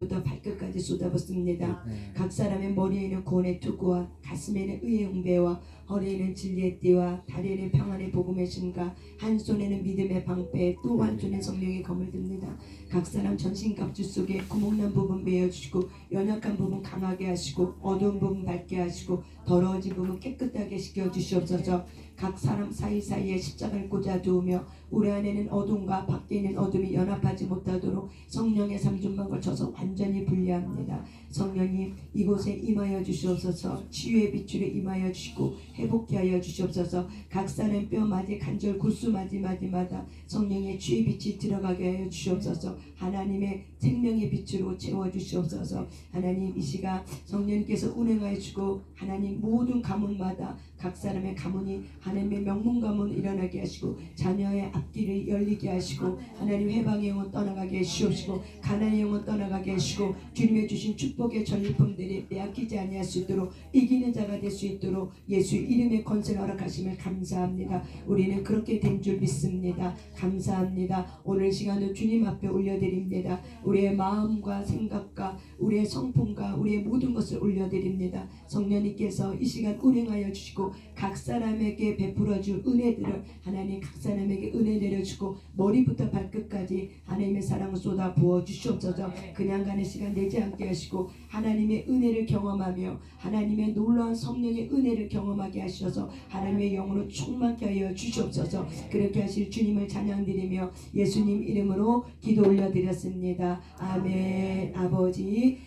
부터 발끝까지 쏟아붓습니다. 각 사람의 머리에는 구원의 투구와 가슴에는 의의 웅배와 허리에는 진리의 띠와 다리에는 평안의 복음의 신과 한 손에는 믿음의 방패 또 한 손에 성령의 검을 듭니다. 각 사람 전신갑주 속에 구멍난 부분 메어주시고 연약한 부분 강하게 하시고 어두운 부분 밝게 하시고 더러워진 부분 깨끗하게 시켜주시옵소서. 각 사람 사이사이에 십자가를 꽂아두으며 우리 안에는 어둠과 밖에 있는 어둠이 연합하지 못하도록 성령의 삼중만 걸쳐서 완전히 분리합니다. 성령님 이곳에 임하여 주시옵소서. 치유의 빛으로 임하여 주시고 회복케 하여 주시옵소서. 각 사람 뼈마디 관절 골수마디마디마다 성령의 치유의 빛이 들어가게 하여 주시옵소서. 하나님의 생명의 빛으로 채워주시옵소서. 하나님 이 시간 성령님께서 운행하여 주시고 하나님 모든 가문마다 각 사람의 가문이 하나님의 명문 가문 일어나게 하시고 자녀의 앞길을 열리게 하시고 하나님 해방의 영혼 떠나가게 하시옵시고 가난의 영혼 떠나가게 하시고 주님의 주신 축복의 전리품들이 빼앗기지 아니할 수 있도록 이기는 자가 될 수 있도록 예수 이름의 권세를 허락하심을 감사합니다. 우리는 그렇게 된 줄 믿습니다. 감사합니다. 오늘 시간은 주님 앞에 올려드립니다. 우리의 마음과 생각과 우리의 성품과 우리의 모든 것을 올려드립니다. 성령님께서 이 시간 운행하여 주시고 각 사람에게 베풀어줄 은혜들을 하나님 각 사람에게 은혜 내려주고 머리부터 발끝까지 하나님의 사랑을 쏟아 부어주시옵소서. 그냥 가는 시간 내지 않게 하시고 하나님의 은혜를 경험하며 하나님의 놀라운 성령의 은혜를 경험하게 하셔서 하나님의 영으로 충만케 하여 주시옵소서. 그렇게 하실 주님을 찬양드리며 예수님 이름으로 기도 올려드렸습니다. 아멘. 아버지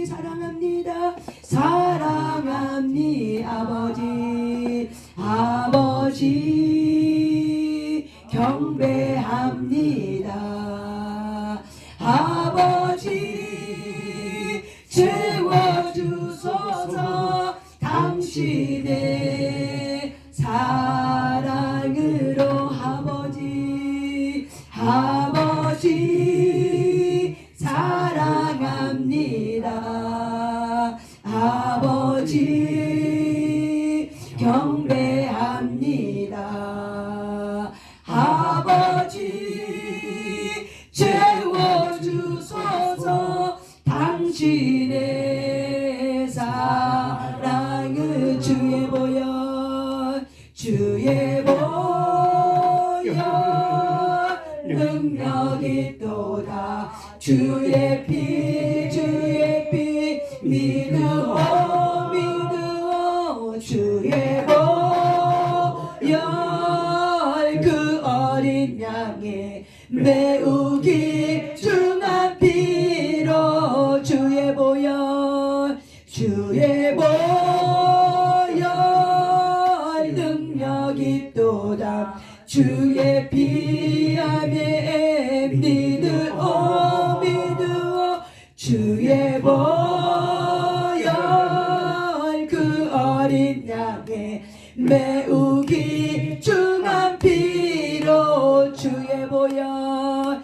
사랑합니다. 사랑합니다. 아버지 경배합니다. 아버지 채워주소서. 당신의 사랑으로 아버지 사랑합니다. 아버지 경배합니다. 아버지 채워주소서. 당신의 사랑은 주의 보혈 능력이 또다. 주의 피 믿으오 주의 보혈 그 어린 양의 매우 귀중한 피로 주의 보혈 능력이 또다. 주의 피함에 믿으오 주의 보혈 그 어린 양의 매우 귀중한 피로 주의 보혈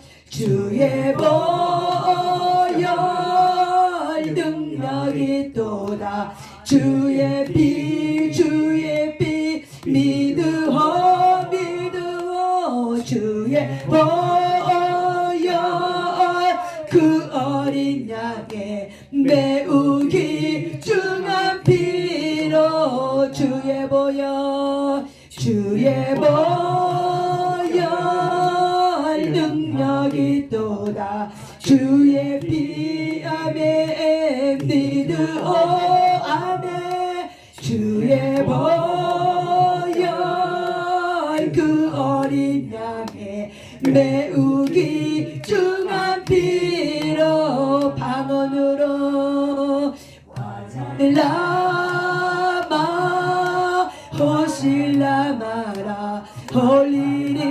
능력이 또다. 주의 피 믿으오 주의 보혈 그 어린 양의 매우 귀중한 피로 주의 보혈 능력이 또다. 주의 피함에 믿으오 아멘. 주의 보혈 그 어린 양의 매우 귀중한 피로 방언으로 라마 호실라마라 홀리리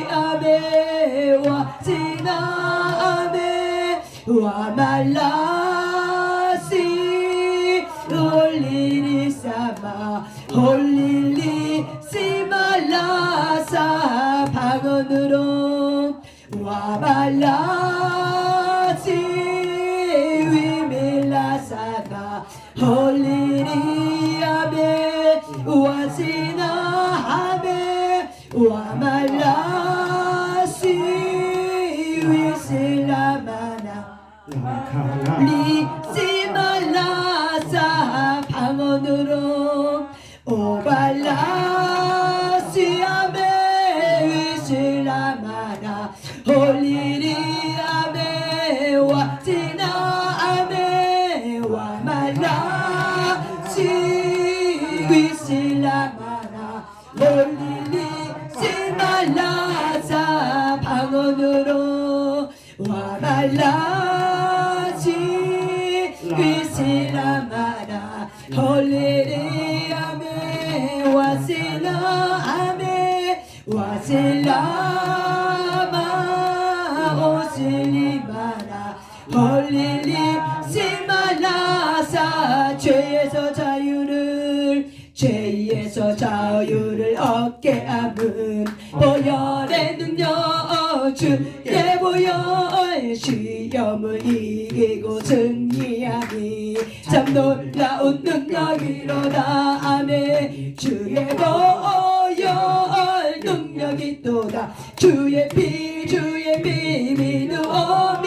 아메와 시나메 와말라시 홀리리 사마 홀리리 시말라사 방언으로 와말라시 위밀라사가 홀리리 아메 와시나 아메 와말라시 위실라마나 리시말라사 방언으로 오발라 시아메 위실라마나 홀리리아메 와티나아메 와말라 시 위실라마나 홀리리 시말라사 방언으로 와말라지 위실라마나 홀리리아메 와실라아메 와실라마 오실리마나 홀리리 시말라사 죄에서 자유를 얻게 함은 보혈의 능력 주의 보혈 시험을 이기고 승리하니 참 놀라운 능력이로다 아멘 주의 보혈 능력이 또다 주의 피 믿으오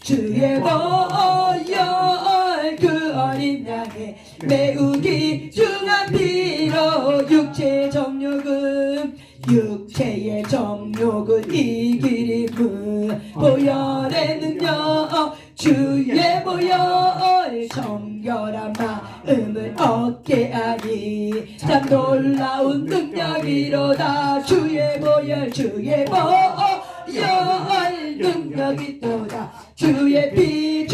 주의 보혈 그 어린 양의 매우 귀중한 피로 육체의 정욕을 이기리무 보혈의 능력 주의 보혈 정결한 마음을 얻게 하니 참 놀라운 능력이로다 주의 보혈 능력이 또다 주의 피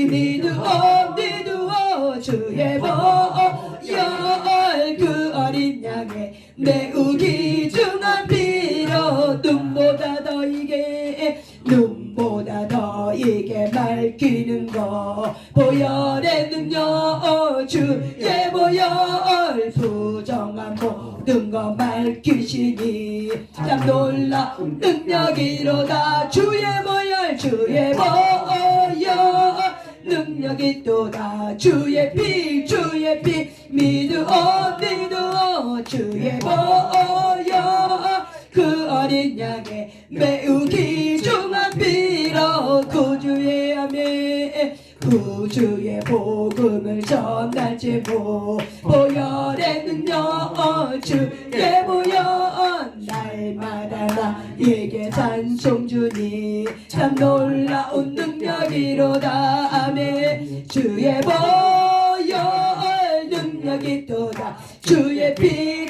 믿으오 주의 보혈 그 어린 양의 매우 귀중한 피로 눈보다 더 이게 밝히는 거 보혈의 능력 주의 보혈 부정한 모든 거 밝히시니 참 놀라운 능력이로다 주의 보혈 능력이 또다 주의 피 믿으오 주의 보혈 그 어린 양의 매우 귀중한 피로 구주의 복음을 전할지 보혈의 능력 주의 보혈 날마다 나에게 찬송 주니 참 놀라운 능력이로다 아멘 주의 보혈 능력이 또다 주의 피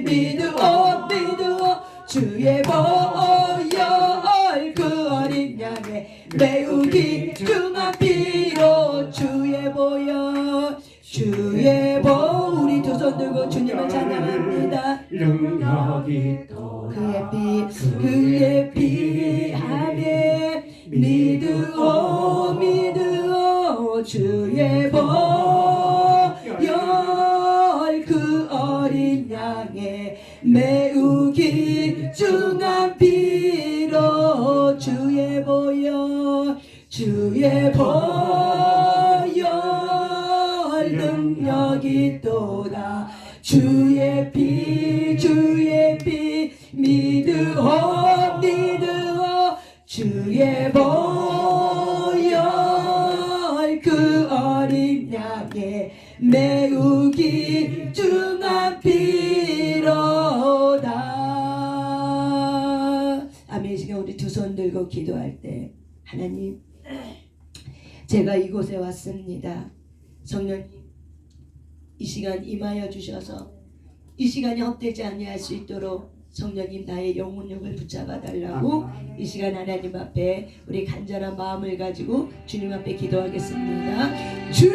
믿으오 주의 보혈 그 어린 양의 매우 귀중한 피로 주의 보혈 우리 두 손 들고 주님을 찬양합니다 능력이 그의 피 아멘 믿으오 주의 보혈 그 어린 양의 매우 귀중한 피로 주의 보혈 능력이 또다 주의 피 믿으오 주의 보혈 그 어린 양의 매우 귀중한 피로다 아멘. 지금 우리 두 손 들고 기도할 때 하나님 제가 이곳에 왔습니다. 성령님 이 시간 임하여 주셔서 이 시간이 헛되지 아니할 수 있도록 성령님 나의 영혼력을 붙잡아 달라고 이 시간 하나님 앞에 우리 간절한 마음을 가지고 주님 앞에 기도하겠습니다. 주여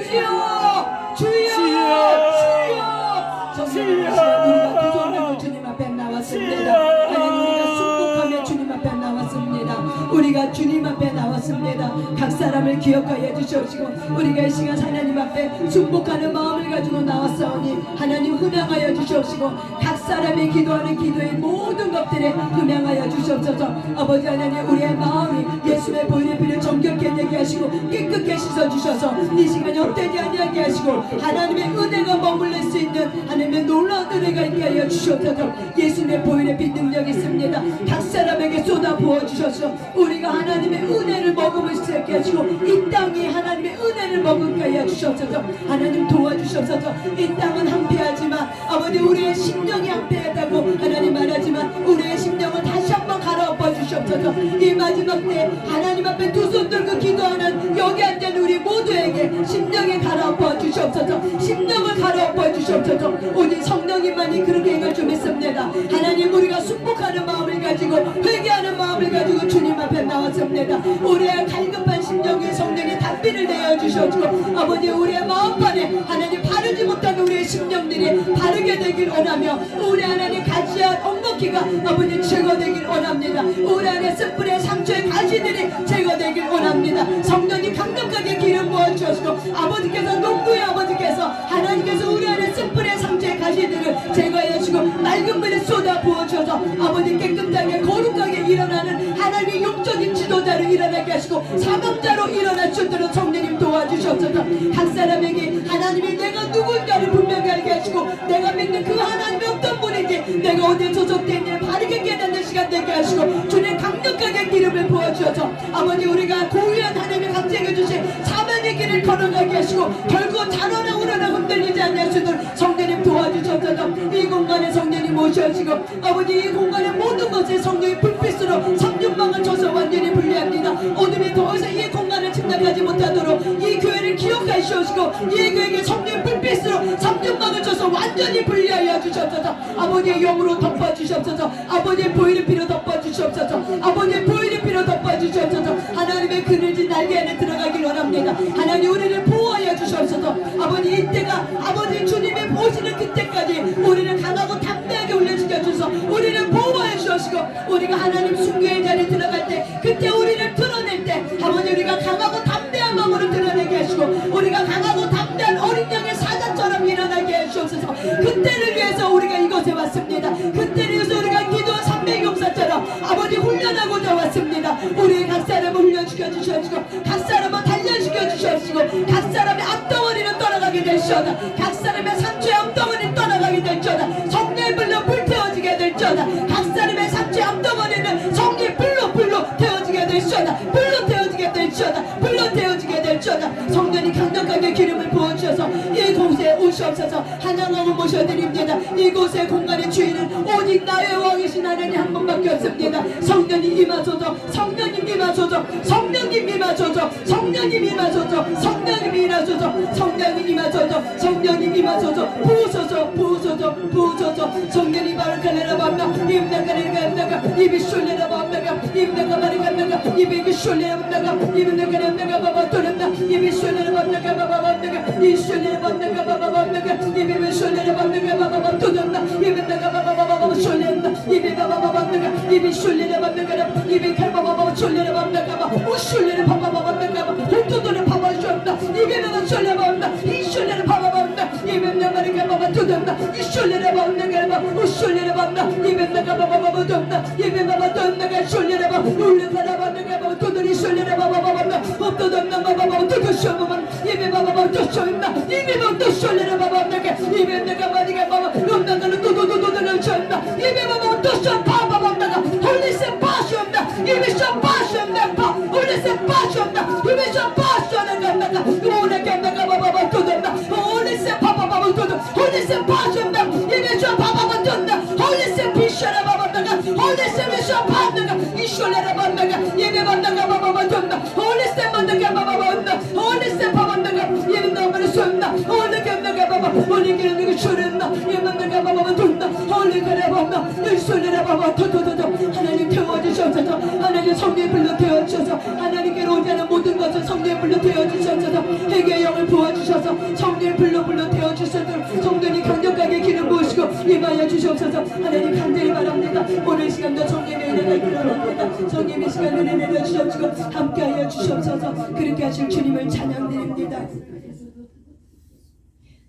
성령님 우리가 두 손으로 주님 앞에 나왔습니다. 하나님 우리가 순복하며 주님 앞에 나왔습니다. 우리가 주님 앞에 나왔습니다. 각 사람을 기억하여 주시옵시고 우리가 이 시간 하나님 앞에 순복하는 마음을 가지고 나왔사오니 하나님 흠양하여 주시옵시고 각 사람이 기도하는 기도의 모든 것들에 흠양하여 주시옵소서. 아버지 하나님 우리의 마음이 예수의 보혈의 피를 정결케 되게 하시고 깨끗게 씻어주셔서 이 시간이 헛되지 아니하게 하시고 하나님의 은혜가 머물릴 수 있는 하나님의 놀라운 은혜가 있게 하여 주시옵소서. 예수의 보혈의 피 능력이 있습니다. 각 사람에게 쏟아 부어 주셔서 우리가 하나님의 은혜를 먹음 수 있게 하시고 이 땅이 하나님의 은혜를 머금게 하여 주시옵소서. 하나님 도와주시옵소서. 이 땅은 항폐하지만 아버지 우리의 심령이 항폐하다고 하나님 말하지만 우리의 심령을 다시 한번 갈아엎어 주시옵소서. 이 마지막 때 하나님 앞에 두 손 들고 기도하는 여기 앉은 우리 모두에게 심령에 갈아엎어 주시옵소서. 심령을 갈아엎어 주시옵소서. 오직 성령님만이 그렇게 행할 줄 믿습니다. 하나님 우리가 순복하는 마음을 가지고 회개하는 마음을 가지고 주님 앞에 나왔습니다. 우리의 갈급한 심령에 성령의 답비를 내어 주시옵시고 아버지 우리의 마음판에 하나님 바르지 못한 우리의 심령들이 바르게 되길 원하며 우리 하나님 가지한 엉겅퀴가 아버지 제거되길 원합니다. 우리 안에 쓴뿌리의 상처의 가시들이 제거되길 원합니다. 성령님 강력하게 기름 부어주시고 아버지께서 농부의 아버지께서 하나님께서 우리 안에 쓴뿌리의 상처의 가시들을 제거해 주시고 맑은 물에 쏟아 부어주셔서 아버지 깨끗하게 거룩하게 일어나는 하나님의 영적인 지도자로 일어나게 하시고 사명자로 일어날 수 있도록 성령님 도와주시옵소서. 각 사람에게 하나님이 내가 누구인가를 분명히 알게 하시고 내가 믿는 그 하나님이 어떤 분인지 내가 어디에 소속되는지를 바르게 깨닫는 시간 되게 하시고 주님 강력하게 기름을 부어주셔서 아버지 우리가 고유한 하나님의 각색해 주신 사명의 길을 걸어가게 하시고 결국 단어나 우러나 흔들리지 않을 수 있도록 성령님 도와주셔서 이 공간에 성령님 모셔주시고 아버지 이 공간의 모든 것에 성령의 불빛으로 삼중방을 쳐서 완전히 분리합니다. 어둠이 더 이상 이 공간을 침략하지 못하도록 이 교회를 기억하시옵시고 이 교회에게 성령의 불빛으로 삼중방을 쳐서 완전히 분리하여 주시옵소서. 아버지의 영으로 덮어주시옵소서. 아버지의 보이는 피로 덮어주시옵소서. 아버지의 보이는 피로 덮어주시옵소서. 하나님의 그늘진 날개 안에 들어가길 원합니다. 하나님 우리를 보호하여 주시옵소서. 아버지 이때가 아버지 주님의 보시는 그때까지 우리를 강하고 담대하게 훈련시켜 주셔서 우리를 보호하여 주시고 우리가 하나님 순교의 자리에 들어갈 때 그때 우리를 드러낼 때 아버지 우리가 강하고 담대한 마음으로 드러내게 하시고 우리가 강하고 담대한 어린 양의 사자처럼 일어나게 하시옵소서. 그때를 위해서 우리가 이곳에 왔습니다. 그때를 위해서 우리가 기도한 삼매경사처럼 아버지 훈련하고자 왔습니다. 우리 각 사람을 훈련시켜 주시옵시고 각 사람을 단련시켜 주시옵시고 각 사람의 앞덩어리는 떠나가게 될지어다. 각 사람의 상처의 앞덩어리는 떠나가게 될지어다. 성령의 불로 불태워지게 될지어다. 각 사람의 상처의 앞덩어리는 성령의 불로 태워지게 될지어다. 불로 태워지게 될지어다. 불로 태워지게 될지어다. 성령이 강력하게 기름을 부어주셔서 이곳에 오시옵소서. 한양하고 모셔드립니다. 이곳의 공간의 주인은 오직 나의 왕이신 하나님 한 분밖에 없습니다. 성령님 임하소서. 성령님 임하소서. 성령님 임하소서. 성령님 임하소서. 성령님 임하소서. 성령님 임하소서. 성령님 임하소서. 부으소서. 부으소서. 부으소서. 성령님 바르카네라 밤나 임나가네가 임나가 입이 쏠레라 밤나가 임나가 마리가나가 입이 쏠레라 밤나가 임나가 남나가 바바 또는다 입이 쏠레라 밤나가 바바 밤나가 이 쏠레라 밤나가 바바 밤나가 입이 쏠레라 밤나가 바바 또는다 입나가 바바 바바 쏠레라 입이 바바 밤나가 입이 쏠레라 밤나가 입이 칼바바 쏠레라 밤나가 바 쏠레라 바바 밤나가 혼도도를 바바 쏠다 입이 바바 쏠레라 밤나 이 쏠레라 바바 밤나 입이 나가리가 바바 또는다 이 쏠레라 밤나가 바 쏠레라 밤나 입이 나가 바바 바바 또는다 입이 바바 또는다가 쏠레라 바 울레라 밤나가 바 또들이 쏠레라 바바 밤나 없도던나 바바 바바 또도 쏠만 입이 바바 바바 또 쏠나 입이 바바 또 쏠레라 바바 밤나가 입이 나가 바디가 바바 없다가는 또도도도도는 쏠나 입이 바바 또 쏠 바바 밤나가 홀리세 파쇼나 입이 쏠 파쇼나 바 홀리세 파쇼나 입이 쏠 파쇼나 간다가 오늘 나가 바바 또던나 홀리세 바바 바바 또도 홀리세 파쇼나 입이 쏠 바바 바바 또나 홀리세 피쇼나 바바 나가 홀리세 피쇼 바나가 이쇼레라 바나가 입이 바나가 바바 바바 또나 홀리세 바나가 바바 바나 홀리세 바바 나가 입이 나가 쏠나 홀리게 나가 바바 홀리게 나가 쏠나 입이 나가 바바 또나 홀리게 바바 이쇼레라 바바 또도도도 하나님 태워주셔서 하나님 성령의 불로 태워주셔서 하나님께로 오지 않은 모든 것을 성령의 불로 태워주셔서 회개의 영을 부어주셔서 성령의 불로 태워주셔서 성령이 강력하게 기름 부으시고 임하여 주시옵소서. 하나님 간절히 바랍니다. 오늘 시간도 성령의 은혜가 일어납니다. 성령의 시간 은혜 내려주시옵시고 함께하여 주시옵소서. 그렇게 하실 주님을 찬양드립니다.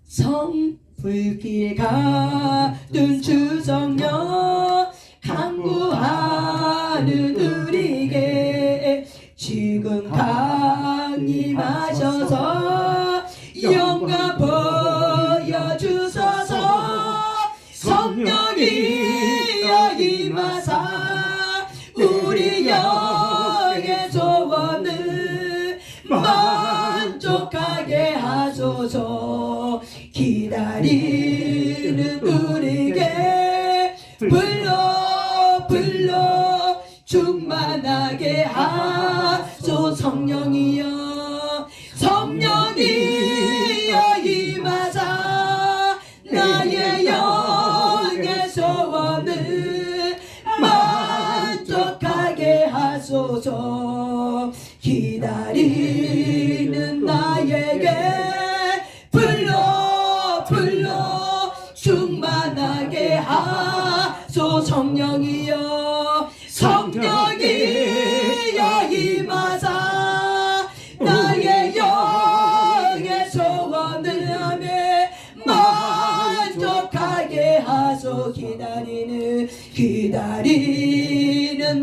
성불길 가둔 주성령 간구하는 우리에게 지금 강림하셔서 영광 보여주소서. 성령이여 임하사 우리 영의 소원을 소 성령이여 성령이여 임하사 나의 영의 소원을 만족하게 하소서 기다리는 나에게 불러 충만하게 하소 성령이여 성령이여 임하사 나의 영의 소원을 하며 만족하게 하소 기다리는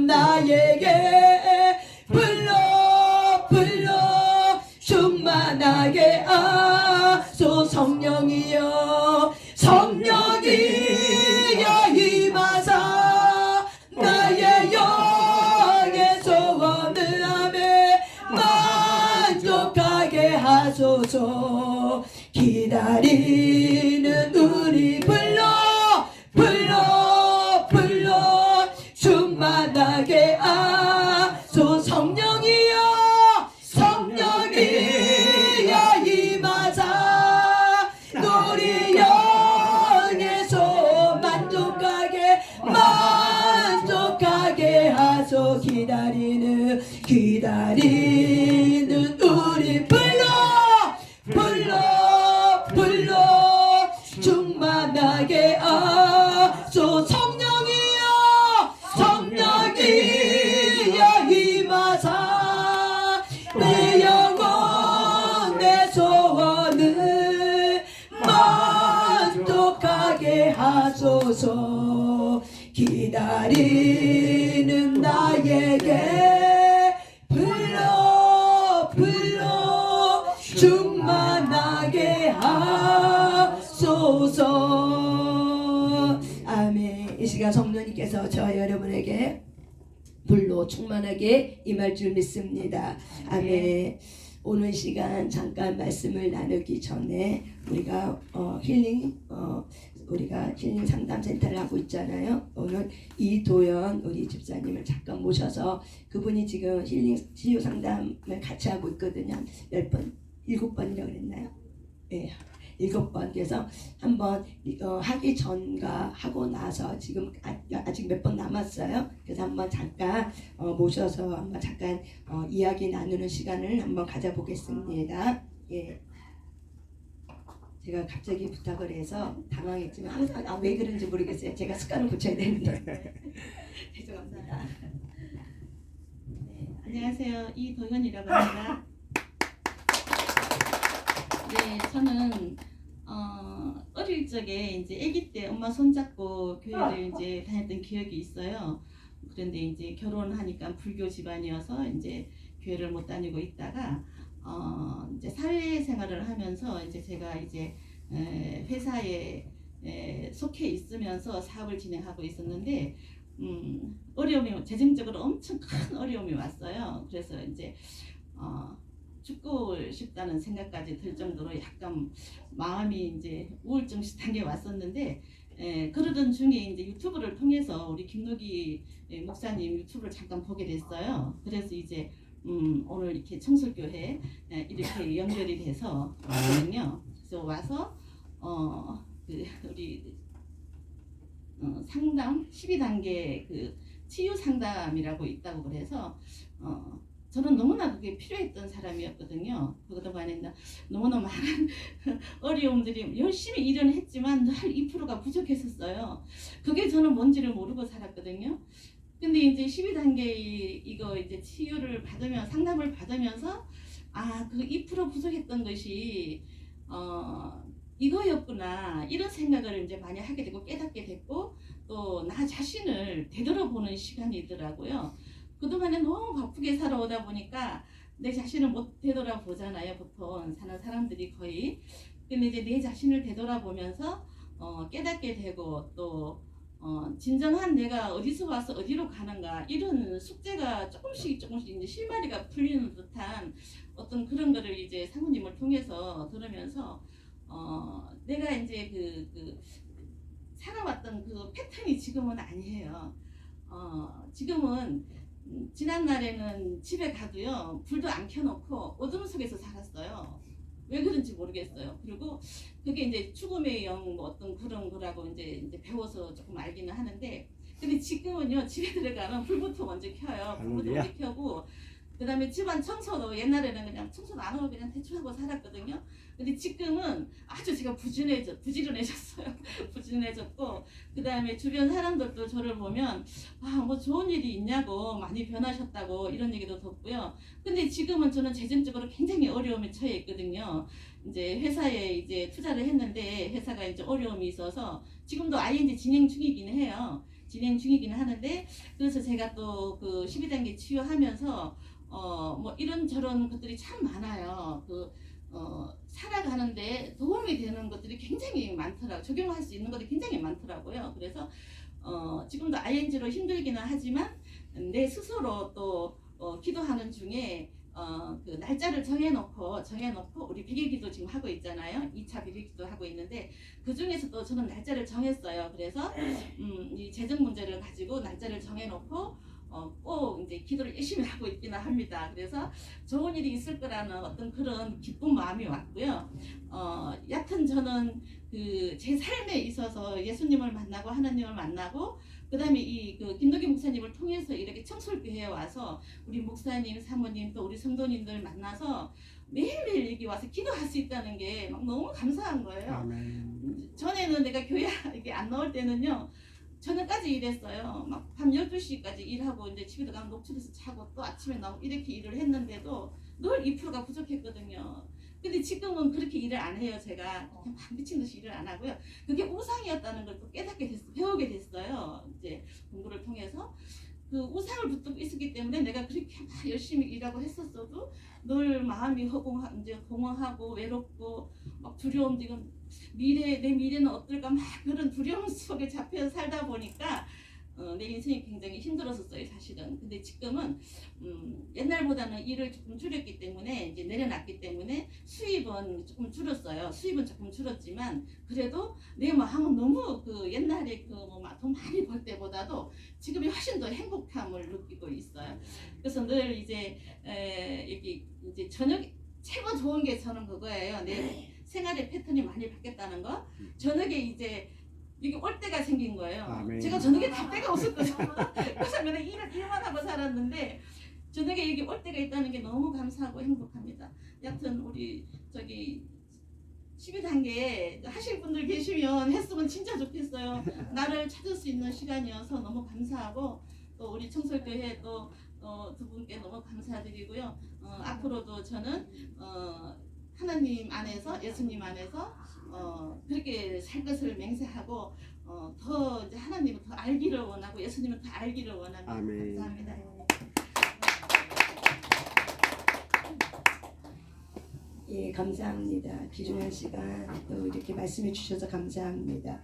나에게 불러 충만하게 하소 성령이여 성령이여 임하사 나의 영의 소원을 하며 만족하게 하소서 기다리는 우리 불러 충만하게 하소 성령이여 임하사 우리 영의 소 만족하게 하소 기다리는 우리 불러 충만하게 하소 성령이여 임하사 내 영혼 내 소원을 만족하게 하소서 기다리는 나에게 불러 충만하게 하소서. 아멘. 이 시간 성령님께서 저와 여러분에게 불로 충만하게 임할 줄 믿습니다. 아멘. 오늘 시간 잠깐 말씀을 나누기 전에 우리가 우리가 힐링 상담센터를 하고 있잖아요. 오늘 이도연 우리 집사님을 잠깐 모셔서 그분이 지금 힐링 치유 상담을 같이 하고 있거든요. 10번, 7번이라고 그랬나요? 예. 7번. 그래서 한번 하기 전과 하고 나서 지금 아직 몇 번 남았어요. 그래서 한번 잠깐 모셔서 한번 잠깐 이야기 나누는 시간을 한번 가져보겠습니다. 예. 제가 갑자기 부탁을 해서 당황했지만 항상 왜 그런지 모르겠어요. 제가 습관을 고쳐야 되는데. 죄송합니다. 네, 안녕하세요. 이도현이라고 합니다. 네, 저는 어릴 적에 이제 아기 때 엄마 손잡고 교회를 이제 다녔던 기억이 있어요. 그런데 이제 결혼하니까 불교 집안이어서 이제 교회를 못 다니고 있다가 이제 사회생활을 하면서 이제 제가 이제 회사에 속해 있으면서 사업을 진행하고 있었는데 어려움이 재정적으로 엄청 큰 어려움이 왔어요. 그래서 이제 죽고 싶다는 생각까지 들 정도로 약간 마음이 이제 우울증 비슷한 게 왔었는데 그러던 중에 이제 유튜브를 통해서 우리 김노기 목사님 유튜브를 잠깐 보게 됐어요. 그래서 이제 오늘 이렇게 청설교회 이렇게 연결이 돼서 왔거든요. 그래서 와서 우리 상담 12단계 그 치유 상담이라고 있다고 그래서 저는 너무나 그게 필요했던 사람이었거든요. 그동안에 너무나 많은 어려움들이 열심히 일은 했지만 늘 2%가 부족했었어요. 그게 저는 뭔지를 모르고 살았거든요. 근데 이제 12단계 이거 이제 치유를 받으면 상담을 받으면서 그 2% 부족했던 것이 이거였구나 이런 생각을 이제 많이 하게 되고 깨닫게 됐고 또 나 자신을 되돌아보는 시간이더라고요. 그동안에 너무 바쁘게 살아오다 보니까 내 자신을 못 되돌아보잖아요. 보통 사는 사람들이 거의. 근데 이제 내 자신을 되돌아보면서 깨닫게 되고 또 진정한 내가 어디서 와서 어디로 가는가 이런 숙제가 조금씩 이제 실마리가 풀리는 듯한 어떤 그런 거를 이제 사모님을 통해서 들으면서 내가 이제 그 살아왔던 그 패턴이 지금은 아니에요. 지금은 지난 날에는 집에 가도요 불도 안 켜놓고 어둠 속에서 살았어요. 왜 그런지 모르겠어요. 그리고 그게 이제 죽음의 영 뭐 어떤 그런 거라고 이제 배워서 조금 알기는 하는데, 근데 지금은요 집에 들어가면 불부터 먼저 켜요. 불부터 할렐루야. 먼저 켜고 그다음에 집안 청소도 옛날에는 그냥 청소도 안 하고 그냥 대충 하고 살았거든요. 근데 지금은 아주 제가 부지런해졌어요. 부지런해졌고, 그다음에 주변 사람들도 저를 보면 뭐 좋은 일이 있냐고 많이 변하셨다고 이런 얘기도 듣고요. 근데 지금은 저는 재정적으로 굉장히 어려움에 처해 있거든요. 이제 회사에 이제 투자를 했는데 회사가 이제 어려움이 있어서 지금도 ING 진행 중이기는 해요. 진행 중이기는 하는데, 그래서 제가 또 그 12단계 치유하면서 뭐 이런저런 것들이 참 많아요. 살아가는데 도움이 되는 것들이 굉장히 많더라고요. 적용할 수 있는 것들이 굉장히 많더라고요. 그래서 지금도 ING로 힘들기는 하지만 내 스스로 또 기도하는 중에 그 날짜를 정해놓고 우리 100일 기도 지금 하고 있잖아요. 2차 100일 기도 하고 있는데 그 중에서 또 저는 날짜를 정했어요. 그래서 이 재정 문제를 가지고 날짜를 정해놓고 꼭 이제 기도를 열심히 하고 있기는 합니다. 그래서 좋은 일이 있을 거라는 어떤 그런 기쁜 마음이 왔고요. 여튼 저는 그 제 삶에 있어서 예수님을 만나고 하나님을 만나고 그다음에 그 김덕기 목사님을 통해서 이렇게 청솔교회에 와서 우리 목사님, 사모님 또 우리 성도님들 만나서 매일매일 여기 와서 기도할 수 있다는 게 막 너무 감사한 거예요. 아멘. 전에는 내가 교회 이게 안 나올 때는요. 저녁까지 일했어요. 막 밤 12시까지 일하고 이제 집에 가면 녹초에서 자고 또 아침에 나오고 이렇게 일을 했는데도 늘 2%가 부족했거든요. 근데 지금은 그렇게 일을 안 해요. 제가 그냥 막 미친 듯이 일을 안 하고요. 그게 우상이었다는 걸 또 깨닫게 됐어요. 배우게 됐어요. 이제 공부를 통해서. 그 우상을 붙들고 있었기 때문에 내가 그렇게 막 열심히 일하고 했었어도 늘 마음이 공허하고 외롭고 막 두려움, 지금 내 미래는 어떨까 막 그런 두려움 속에 잡혀 살다 보니까 내 인생이 굉장히 힘들었었어요, 사실은. 근데 지금은 옛날보다는 일을 조금 줄였기 때문에 이제 내려놨기 때문에 수입은 조금 줄었어요. 수입은 조금 줄었지만 그래도 내 마음은 너무 그 옛날에 그 뭐 돈 많이 벌 때보다도 지금이 훨씬 더 행복함을 느끼고 있어요. 그래서 늘 이제 여기 이제 저녁 최고 좋은 게 저는 그거예요. 내 생활의 패턴이 많이 바뀌었다는 거. 저녁에 이제 이게 올 때가 생긴 거예요. 아멘. 제가 저녁에 갈 데가 없었거든요. 그래서 맨날 일만 하고 살았는데 저녁에 여기 올 때가 있다는 게 너무 감사하고 행복합니다. 여튼 우리 저기 12단계 하실 분들 계시면 했으면 진짜 좋겠어요. 나를 찾을 수 있는 시간이어서 너무 감사하고 또 우리 청솔교회 또 두 분께 너무 감사드리고요. 앞으로도 저는 하나님 안에서 예수님 안에서 그렇게 살 것을 맹세하고 더 이제 하나님을 더 알기를 원하고 예수님을 더 알기를 원합니다. 아멘. 감사합니다. 예, 감사합니다. 귀중한 시간 또 이렇게 말씀해 주셔서 감사합니다.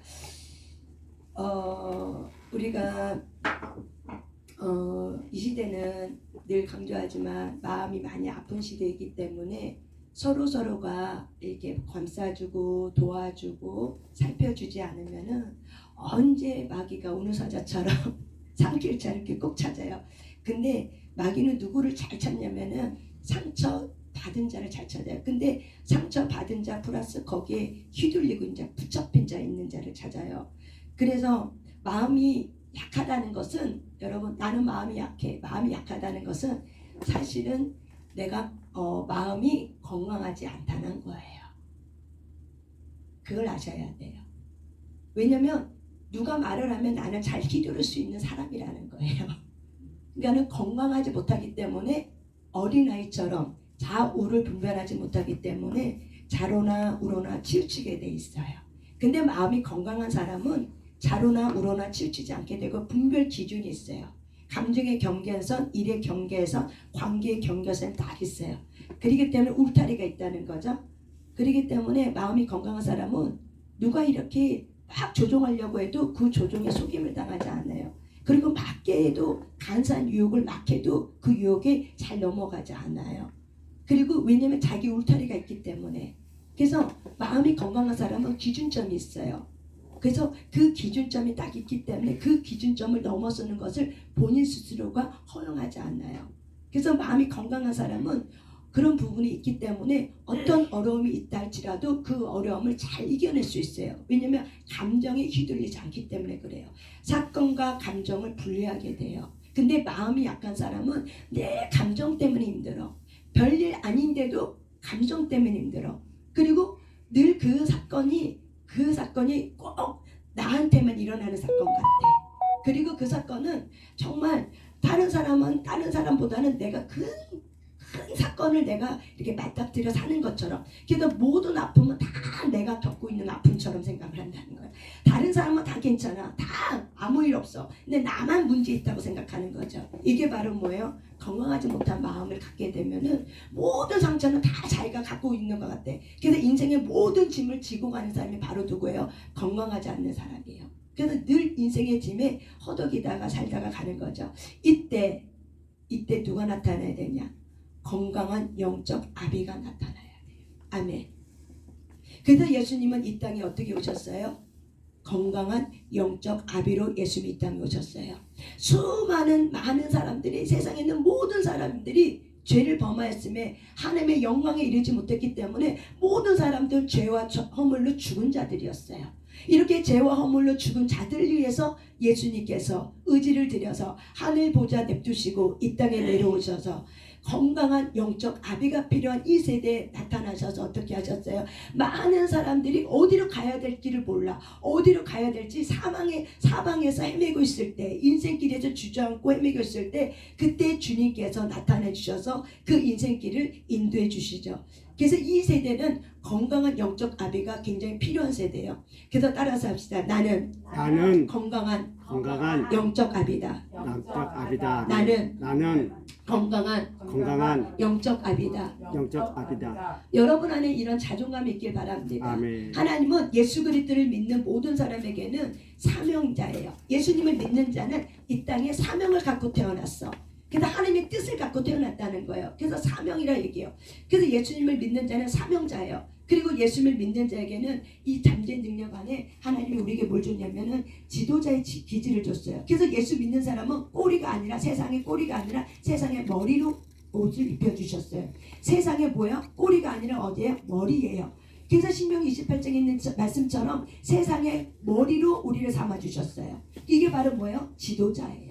우리가 이 시대는 늘 강조하지만 마음이 많이 아픈 시대이기 때문에 서로가 이렇게 감싸주고 도와주고 살펴주지 않으면은 언제 마귀가 우누사자처럼 상길자 이렇게 꼭 찾아요. 근데 마귀는 누구를 잘 찾냐면은 상처 받은 자를 잘 찾아요. 근데 상처 받은 자 플러스 거기에 휘둘리고 이제 붙잡힌 자 있는 자를 찾아요. 그래서 마음이 약하다는 것은 여러분, 나는 마음이 약해. 마음이 약하다는 것은 사실은 내가 마음이 건강하지 않다는 거예요. 그걸 아셔야 돼요. 왜냐면 누가 말을 하면 나는 잘 휘두를 수 있는 사람이라는 거예요. 그러니까 건강하지 못하기 때문에 어린아이처럼 좌우를 분별하지 못하기 때문에 좌로나 우로나 치우치게 돼 있어요. 근데 마음이 건강한 사람은 좌로나 우로나 치우치지 않게 되고 분별 기준이 있어요. 감정의 경계선, 일의 경계선, 관계의 경계선이 다 있어요. 그렇기 때문에 울타리가 있다는 거죠. 그렇기 때문에 마음이 건강한 사람은 누가 이렇게 막 조종하려고 해도 그 조종에 속임을 당하지 않아요. 그리고 맞게 해도 간사한 유혹을 막 해도 그 유혹에 잘 넘어가지 않아요. 그리고 왜냐면 자기 울타리가 있기 때문에. 그래서 마음이 건강한 사람은 기준점이 있어요. 그래서 그 기준점이 딱 있기 때문에 그 기준점을 넘어서는 것을 본인 스스로가 허용하지 않아요. 그래서 마음이 건강한 사람은 그런 부분이 있기 때문에 어떤 어려움이 있다 할지라도 그 어려움을 잘 이겨낼 수 있어요. 왜냐하면 감정에 휘둘리지 않기 때문에 그래요. 사건과 감정을 분리하게 돼요. 근데 마음이 약한 사람은 내 감정 때문에 힘들어. 별일 아닌데도 감정 때문에 힘들어. 그리고 늘 그 사건이 꼭 나한테만 일어나는 사건 같아. 그리고 그 사건은 정말 다른 사람보다는 내가 큰 사건을 내가 이렇게 맞닥뜨려 사는 것처럼, 그래서 모든 아픔은 다 내가 겪고 있는 아픔처럼 생각을 한다는 거예요. 다른 사람은 다 괜찮아, 다 아무 일 없어. 근데 나만 문제 있다고 생각하는 거죠. 이게 바로 뭐예요? 건강하지 못한 마음을 갖게 되면은 모든 상처는 다 자기가 갖고 있는 것 같아. 그래서 인생의 모든 짐을 지고 가는 사람이 바로 누구예요? 건강하지 않는 사람이에요. 그래서 늘 인생의 짐에 허덕이다가 살다가 가는 거죠. 이때 누가 나타나야 되냐? 건강한 영적 아비가 나타나야 돼요. 아멘. 그래서 예수님은 이 땅에 어떻게 오셨어요? 건강한 영적 아비로 예수님이 이 땅에 오셨어요. 많은 사람들이, 세상에 있는 모든 사람들이 죄를 범하였음에 하나님의 영광에 이르지 못했기 때문에 모든 사람들 죄와 허물로 죽은 자들이었어요. 이렇게 죄와 허물로 죽은 자들을 위해서 예수님께서 의지를 들여서 하늘 보좌 냅두시고 이 땅에 내려오셔서 건강한 영적 아비가 필요한 이 세대에 나타나셔서 어떻게 하셨어요? 많은 사람들이 어디로 가야 될지를 몰라, 어디로 가야 될지 사방에서 헤매고 있을 때, 인생길에서 주저앉고 헤매고 있을 때, 그때 주님께서 나타내 주셔서 그 인생길을 인도해 주시죠. 그래서 이 세대는 건강한 영적 아비가 굉장히 필요한 세대예요. 그래서 따라서 합시다. 나는 건강한 영적 아비다. 나는 건강한 영적 아비다. 여러분 안에 이런 자존감이 있길 바랍니다. 아멘. 하나님은 예수 그리스도를 믿는 모든 사람에게는 사명자예요. 예수님을 믿는 자는 이 땅에 사명을 갖고 태어났어. 그래서 하나님의 뜻을 갖고 태어났다는 거예요. 그래서 사명이라 얘기해요. 그래서 예수님을 믿는 자는 사명자예요. 그리고 예수님을 믿는 자에게는 이 잠재 능력 안에 하나님이 우리에게 뭘 줬냐면은 지도자의 기질을 줬어요. 그래서 예수 믿는 사람은 꼬리가 아니라, 세상의 꼬리가 아니라 세상의 머리로 옷을 입혀주셨어요. 세상에 뭐야? 꼬리가 아니라 어디에? 머리예요. 그래서 신명기 28장에 있는 말씀처럼 세상의 머리로 우리를 삼아주셨어요. 이게 바로 뭐예요? 지도자예요.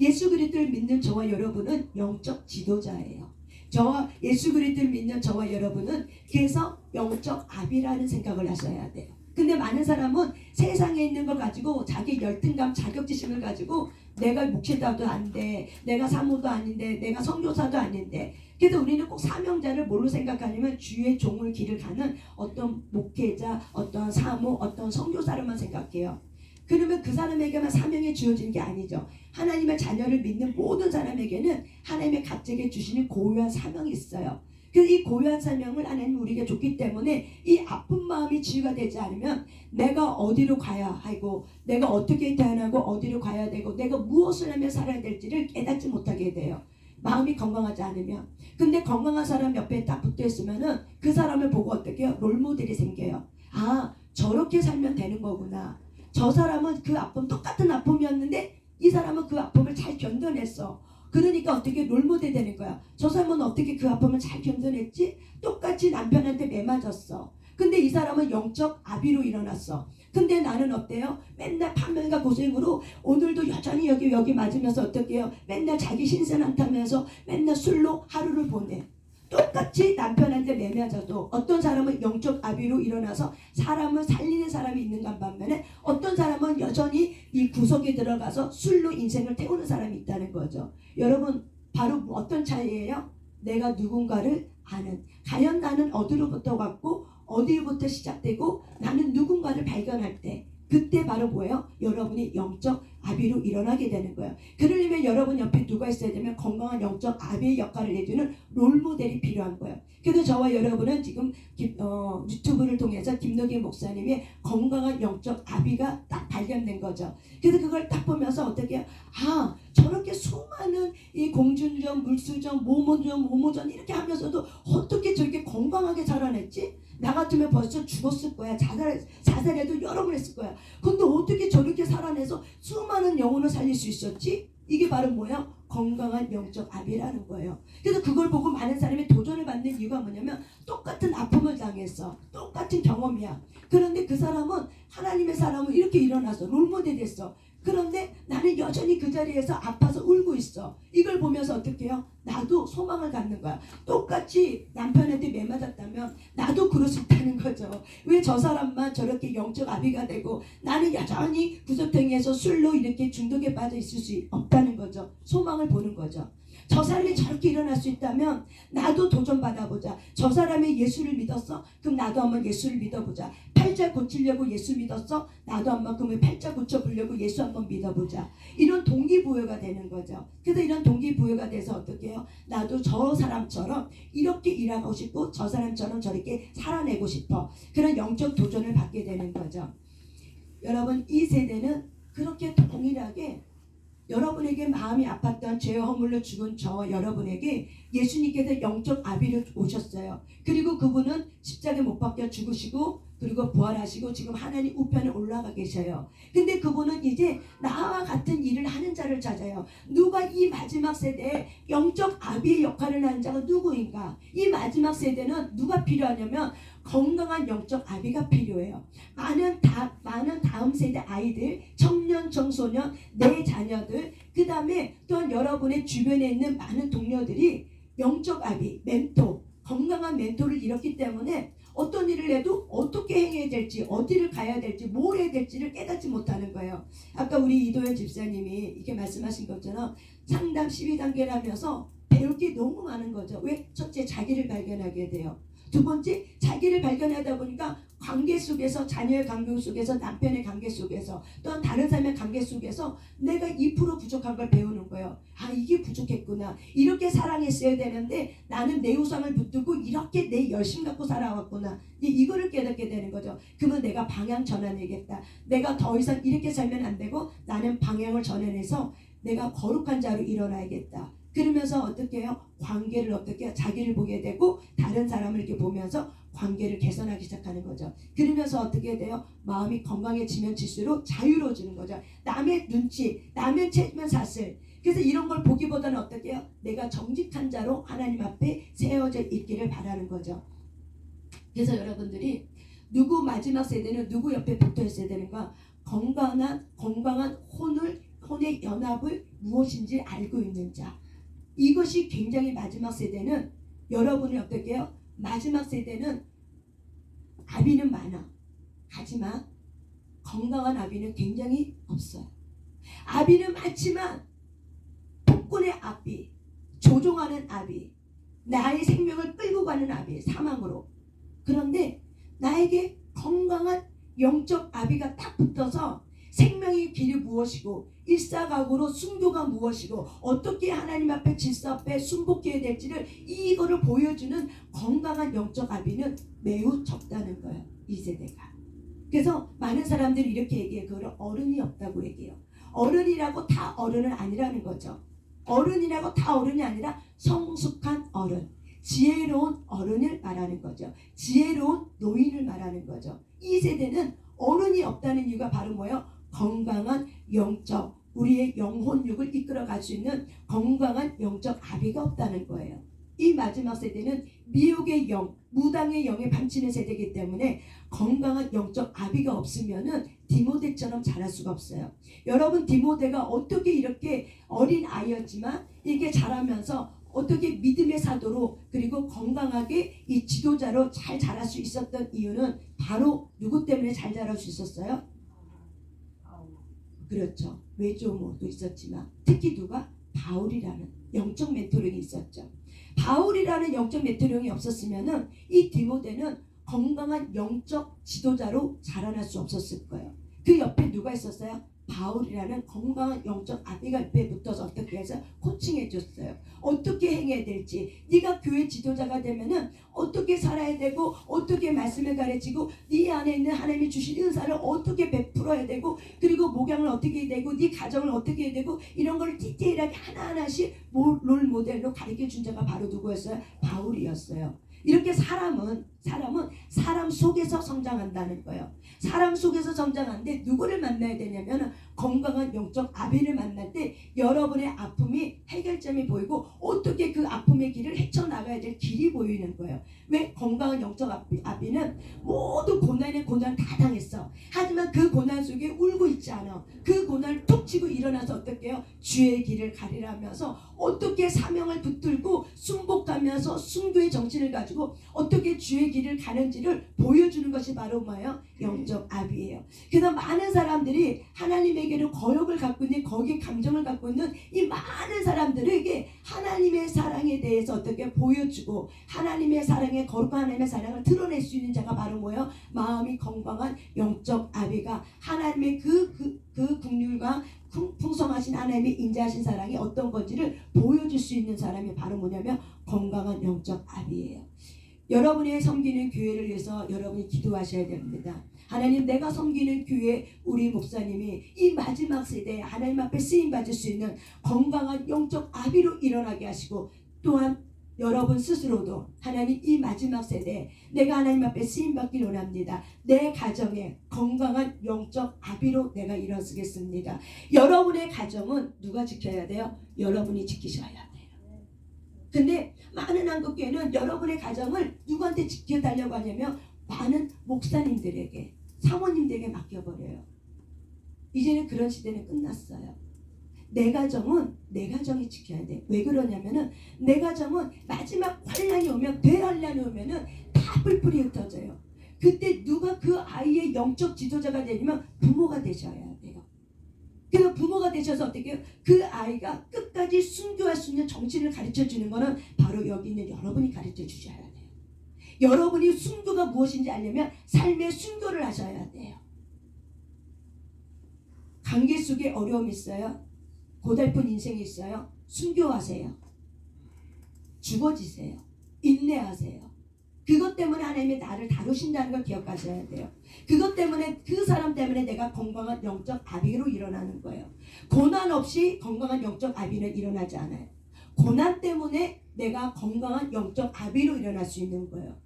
예수 그리스도를 믿는 저와 여러분은 영적 지도자예요. 저와 예수 그리스도를 믿는 저와 여러분은 그래서 영적 아비라는 생각을 하셔야 돼요. 근데 많은 사람은 세상에 있는 걸 가지고 자기 열등감, 자격지심을 가지고 내가 목회자도 아닌데, 내가 사모도 아닌데, 내가 선교사도 아닌데, 그래서 우리는 꼭 사명자를 뭘로 생각하냐면 주의 종을 길을 가는 어떤 목회자, 어떤 사모, 어떤 선교사로만 생각해요. 그러면 그 사람에게만 사명이 주어지는 게 아니죠. 하나님의 자녀를 믿는 모든 사람에게는 하나님의 각자에게 주시는 고유한 사명이 있어요. 그래서 이 고유한 사명을 하나님 우리에게 줬기 때문에 이 아픈 마음이 치유가 되지 않으면 내가 어디로 가야 하고, 내가 어떻게 태어나고 어디로 가야 되고, 내가 무엇을 하며 살아야 될지를 깨닫지 못하게 돼요. 마음이 건강하지 않으면. 근데 건강한 사람 옆에 딱 붙어 있으면은 그 사람을 보고 어떻게 해요? 롤모델이 생겨요. 아, 저렇게 살면 되는 거구나. 저 사람은 그 아픔, 똑같은 아픔이었는데 이 사람은 그 아픔을 잘 견뎌냈어. 그러니까 어떻게 롤모델 되는 거야. 저 사람은 어떻게 그 아픔을 잘 견뎌냈지? 똑같이 남편한테 매맞았어. 근데 이 사람은 영적 아비로 일어났어. 근데 나는 어때요? 맨날 판명과 고생으로 오늘도 여전히 여기 맞으면서 어떻게 해요? 맨날 자기 신세 한탄하면서 맨날 술로 하루를 보내. 똑같이 남편한테 매맞아도 어떤 사람은 영적 아비로 일어나서 사람을 살리는 사람이 있는가 반면에 어떤 사람은 여전히 이 구석에 들어가서 술로 인생을 태우는 사람이 있다는 거죠. 여러분, 바로 어떤 차이예요? 내가 누군가를 아는, 과연 나는 어디로부터 왔고 어디부터 시작되고 나는 누군가를 발견할 때, 그때 바로 뭐예요? 여러분이 영적 아비로 일어나게 되는 거예요. 그러려면 여러분 옆에 누가 있어야 되면 건강한 영적 아비의 역할을 해주는 롤모델이 필요한 거예요. 그래서 저와 여러분은 지금 유튜브를 통해서 김노기 목사님의 건강한 영적 아비가 딱 발견된 거죠. 그래서 그걸 딱 보면서 어떻게 해요? 아, 저렇게 수많은 이 공준전, 물수전, 모모전 이렇게 하면서도 어떻게 저렇게 건강하게 자라냈지? 나 같으면 벌써 죽었을 거야. 자살해도 여러 번 했을 거야. 근데 어떻게 저렇게 살아내서 수많은 영혼을 살릴 수 있었지? 이게 바로 뭐야? 건강한 영적 아비라는 거예요. 그래서 그걸 보고 많은 사람이 도전을 받는 이유가 뭐냐면 똑같은 아픔을 당했어. 똑같은 경험이야. 그런데 그 사람은 하나님의 사람은 이렇게 일어나서 롤모델이 됐어. 그런데 나는 여전히 그 자리에서 아파서 울고 있어. 이걸 보면서 어떻게 해요? 나도 소망을 갖는 거야. 똑같이 남편한테 매맞았다면 나도 그럴 수 있다는 거죠. 왜 저 사람만 저렇게 영적 아비가 되고 나는 여전히 구석탱이에서 술로 이렇게 중독에 빠져 있을 수 없다는 거죠. 소망을 보는 거죠. 저 사람이 저렇게 일어날 수 있다면 나도 도전받아보자. 저 사람이 예수를 믿었어? 그럼 나도 한번 예수를 믿어보자. 팔자 고치려고 예수 믿었어? 나도 한번 그러면 팔자 고쳐보려고 예수 한번 믿어보자. 이런 동기부여가 되는 거죠. 그래서 이런 동기부여가 돼서 어떻게 해요? 나도 저 사람처럼 이렇게 일하고 싶고 저 사람처럼 저렇게 살아내고 싶어. 그런 영적 도전을 받게 되는 거죠. 여러분, 이 세대는 그렇게 동일하게 여러분에게 마음이 아팠던 죄 허물로 죽은 저 여러분에게 예수님께서 영적 아비를 오셨어요. 그리고 그분은 십자가에 못 박혀 죽으시고 그리고 부활하시고 지금 하나님 우편에 올라가 계셔요. 근데 그분은 이제 나와 같은 일을 하는 자를 찾아요. 누가 이 마지막 세대에 영적 아비의 역할을 하는 자가 누구인가? 이 마지막 세대는 누가 필요하냐면 건강한 영적 아비가 필요해요. 많은 다음 세대 아이들, 청년, 청소년, 내 자녀들, 그 다음에 또한 여러분의 주변에 있는 많은 동료들이 영적 아비, 멘토, 건강한 멘토를 잃었기 때문에 어떤 일을 해도 어떻게 행해야 될지, 어디를 가야 될지, 뭘 해야 될지를 깨닫지 못하는 거예요. 아까 우리 이도현 집사님이 이렇게 말씀하신 것처럼 상담 12단계를 하면서 배울 게 너무 많은 거죠. 왜? 첫째, 자기를 발견하게 돼요. 두 번째, 자기를 발견하다 보니까 관계 속에서, 자녀의 관계 속에서, 남편의 관계 속에서, 또한 다른 사람의 관계 속에서 내가 2% 부족한 걸 배우는 거예요. 아, 이게 부족했구나. 이렇게 사랑했어야 되는데 나는 내 우상을 붙들고 이렇게 내 열심 갖고 살아왔구나. 이거를 깨닫게 되는 거죠. 그러면 내가 방향 전환해야겠다. 내가 더 이상 이렇게 살면 안 되고 나는 방향을 전환해서 내가 거룩한 자로 일어나야겠다. 그러면서 어떻게 해요? 관계를 어떻게 해요? 자기를 보게 되고 다른 사람을 이렇게 보면서 관계를 개선하기 시작하는 거죠. 그러면서 어떻게 돼요? 마음이 건강해지면 질수록 자유로워지는 거죠. 남의 눈치, 남의 채면 사슬. 그래서 이런 걸 보기보다는 어떻게 해요? 내가 정직한 자로 하나님 앞에 세워져 있기를 바라는 거죠. 그래서 여러분들이 누구 마지막 세대는 누구 옆에 붙어 있어야 되는가? 건강한 혼의 연합을 무엇인지 알고 있는 자. 이것이 굉장히 마지막 세대는 여러분이 어떻게 해요? 마지막 세대는 아비는 많아. 하지만 건강한 아비는 굉장히 없어요. 아비는 많지만 폭군의 아비, 조종하는 아비, 나의 생명을 끌고 가는 아비, 사망으로. 그런데 나에게 건강한 영적 아비가 딱 붙어서 생명의 길이 무엇이고 일사각오로 순교가 무엇이고 어떻게 하나님 앞에 질서 앞에 순복해야 될지를 이거를 보여주는 건강한 영적 아비는 매우 적다는 거예요. 이 세대가. 그래서 많은 사람들이 이렇게 얘기해요. 그걸 어른이 없다고 얘기해요. 어른이라고 다 어른은 아니라는 거죠. 어른이라고 다 어른이 아니라 성숙한 어른, 지혜로운 어른을 말하는 거죠. 지혜로운 노인을 말하는 거죠. 이 세대는 어른이 없다는 이유가 바로 뭐예요? 건강한 영적, 우리의 영혼육을 이끌어갈 수 있는 건강한 영적 아비가 없다는 거예요. 이 마지막 세대는 미혹의 영, 무당의 영에 반치는 세대이기 때문에 건강한 영적 아비가 없으면은 디모데처럼 자랄 수가 없어요. 여러분, 디모데가 어떻게 이렇게 어린 아이였지만 이게 자라면서 어떻게 믿음의 사도로 그리고 건강하게 이 지도자로 잘 자랄 수 있었던 이유는 바로 누구 때문에 잘 자랄 수 있었어요? 그렇죠. 외조모도 있었지만 특히 누가? 바울이라는 영적 멘토링이 있었죠. 바울이라는 영적 멘토링이 없었으면은 이 디모데는 건강한 영적 지도자로 자라날 수 없었을 거예요. 그 옆에 누가 있었어요? 바울이라는 건강한 영적 아비가 옆에 붙어서 어떻게 해서 코칭해 줬어요. 어떻게 행해야 될지, 네가 교회 지도자가 되면은 어떻게 살아야 되고 어떻게 말씀을 가르치고 네 안에 있는 하나님이 주신 은사를 어떻게 베풀어야 되고 그리고 목양을 어떻게 해야 되고 네 가정을 어떻게 해야 되고 이런 걸 디테일하게 하나하나씩 롤 모델로 가르쳐 준 자가 바로 누구였어요? 바울이었어요. 이렇게 사람은 사람 속에서 성장한다는 거예요. 사람 속에서 성장하는데 누구를 만나야 되냐면 건강한 영적 아비를 만날 때 여러분의 아픔이 해결점이 보이고 어떻게 그 아픔의 길을 헤쳐나가야 될 길이 보이는 거예요. 왜? 건강한 영적 아비는 모두 고난에 고난 다 당했어. 하지만 그 고난 속에 울고 있지 않아. 그 고난을 툭 치고 일어나서 어떻게 해요? 주의 길을 가리라면서 어떻게 사명을 붙들고 순복하면서 순교의 정신을 가지고 어떻게 주의 길을 가는지를 보여주는 것이 바로 뭐예요? 영적 아비예요. 그래서 많은 사람들이 하나님에게는 거역을 갖고 있는, 거기에 감정을 갖고 있는 이 많은 사람들에게 하나님의 사랑에 대해서 어떻게 보여주고 하나님의 사랑에, 거룩한 하나님의 사랑을 드러낼 수 있는 자가 바로 뭐예요? 마음이 건강한 영적 아비가 하나님의 그 국률과 풍성하신 하나님의 인자하신 사랑이 어떤 건지를 보여줄 수 있는 사람이 바로 뭐냐면 건강한 영적 아비예요. 여러분의 섬기는 교회를 위해서 여러분이 기도하셔야 됩니다. 하나님, 내가 섬기는 교회 우리 목사님이 이 마지막 세대에 하나님 앞에 쓰임받을 수 있는 건강한 영적 아비로 일어나게 하시고, 또한 여러분 스스로도 하나님 이 마지막 세대에 내가 하나님 앞에 쓰임받기를 원합니다. 내 가정에 건강한 영적 아비로 내가 일어서겠습니다. 여러분의 가정은 누가 지켜야 돼요? 여러분이 지키셔야 돼요. 근데 많은 한국교회는 여러분의 가정을 누구한테 지켜달라고 하냐면 많은 목사님들에게, 사모님들에게 맡겨버려요. 이제는 그런 시대는 끝났어요. 내 가정은 내 가정이 지켜야 돼. 왜 그러냐면은 내 가정은 마지막 환란이 오면, 대환란이 오면은 다 뿔뿔이 흩어져요. 그때 누가 그 아이의 영적 지도자가 되냐면 부모가 되셔야 돼요. 그래서 부모가 되셔서 어떻게 해요? 그 아이가 끝까지 순교할 수 있는 정신을 가르쳐 주는 거는 바로 여기 있는 여러분이 가르쳐 주셔야 돼요. 여러분이 순교가 무엇인지 알려면 삶의 순교를 하셔야 돼요. 관계 속에 어려움이 있어요? 고달픈 인생이 있어요? 순교하세요. 죽어지세요. 인내하세요. 그것 때문에 하나님이 나를 다루신다는 걸 기억하셔야 돼요. 그것 때문에, 그 사람 때문에 내가 건강한 영적 아비로 일어나는 거예요. 고난 없이 건강한 영적 아비는 일어나지 않아요. 고난 때문에 내가 건강한 영적 아비로 일어날 수 있는 거예요.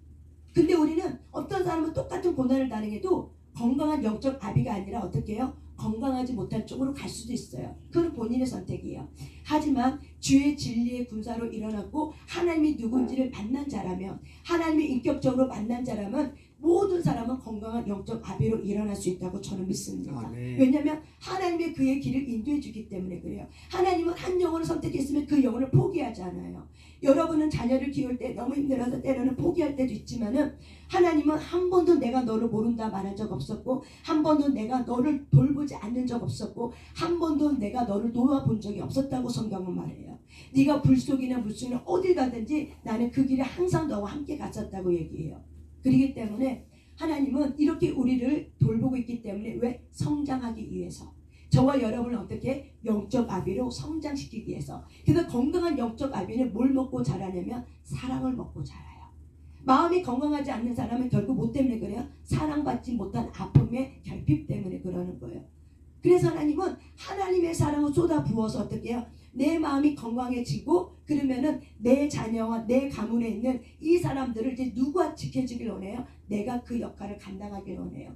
근데 우리는 어떤 사람은 똑같은 고난을 당해도 건강한 영적 아비가 아니라 어떻게 해요? 건강하지 못한 쪽으로 갈 수도 있어요. 그건 본인의 선택이에요. 하지만 주의 진리의 군사로 일어났고 하나님이 누군지를 만난 자라면, 하나님이 인격적으로 만난 자라면 모든 사람은 건강한 영적 아비로 일어날 수 있다고 저는 믿습니다. 왜냐하면 하나님의 그의 길을 인도해 주기 때문에 그래요. 하나님은 한 영혼을 선택했으면 그 영혼을 포기하지 않아요. 여러분은 자녀를 키울 때 너무 힘들어서 때로는 포기할 때도 있지만은 하나님은 한 번도 내가 너를 모른다 말한 적 없었고, 한 번도 내가 너를 돌보지 않는 적 없었고, 한 번도 내가 너를 놓아본 적이 없었다고 성경은 말해요. 네가 불 속이나 물 속이나 어딜 가든지 나는 그 길에 항상 너와 함께 갔었다고 얘기해요. 그렇기 때문에 하나님은 이렇게 우리를 돌보고 있기 때문에, 왜? 성장하기 위해서. 저와 여러분을 어떻게 영적 아비로 성장시키기 위해서. 그래서 건강한 영적 아비는 뭘 먹고 자라냐면 사랑을 먹고 자라요. 마음이 건강하지 않는 사람은 결국 뭐 때문에 그래요? 사랑받지 못한 아픔의 결핍 때문에 그러는 거예요. 그래서 하나님은 하나님의 사랑을 쏟아 부어서 어떻게 해요? 내 마음이 건강해지고, 그러면은 내 자녀와 내 가문에 있는 이 사람들을 이제 누가 지켜주길 원해요? 내가 그 역할을 감당하길 원해요.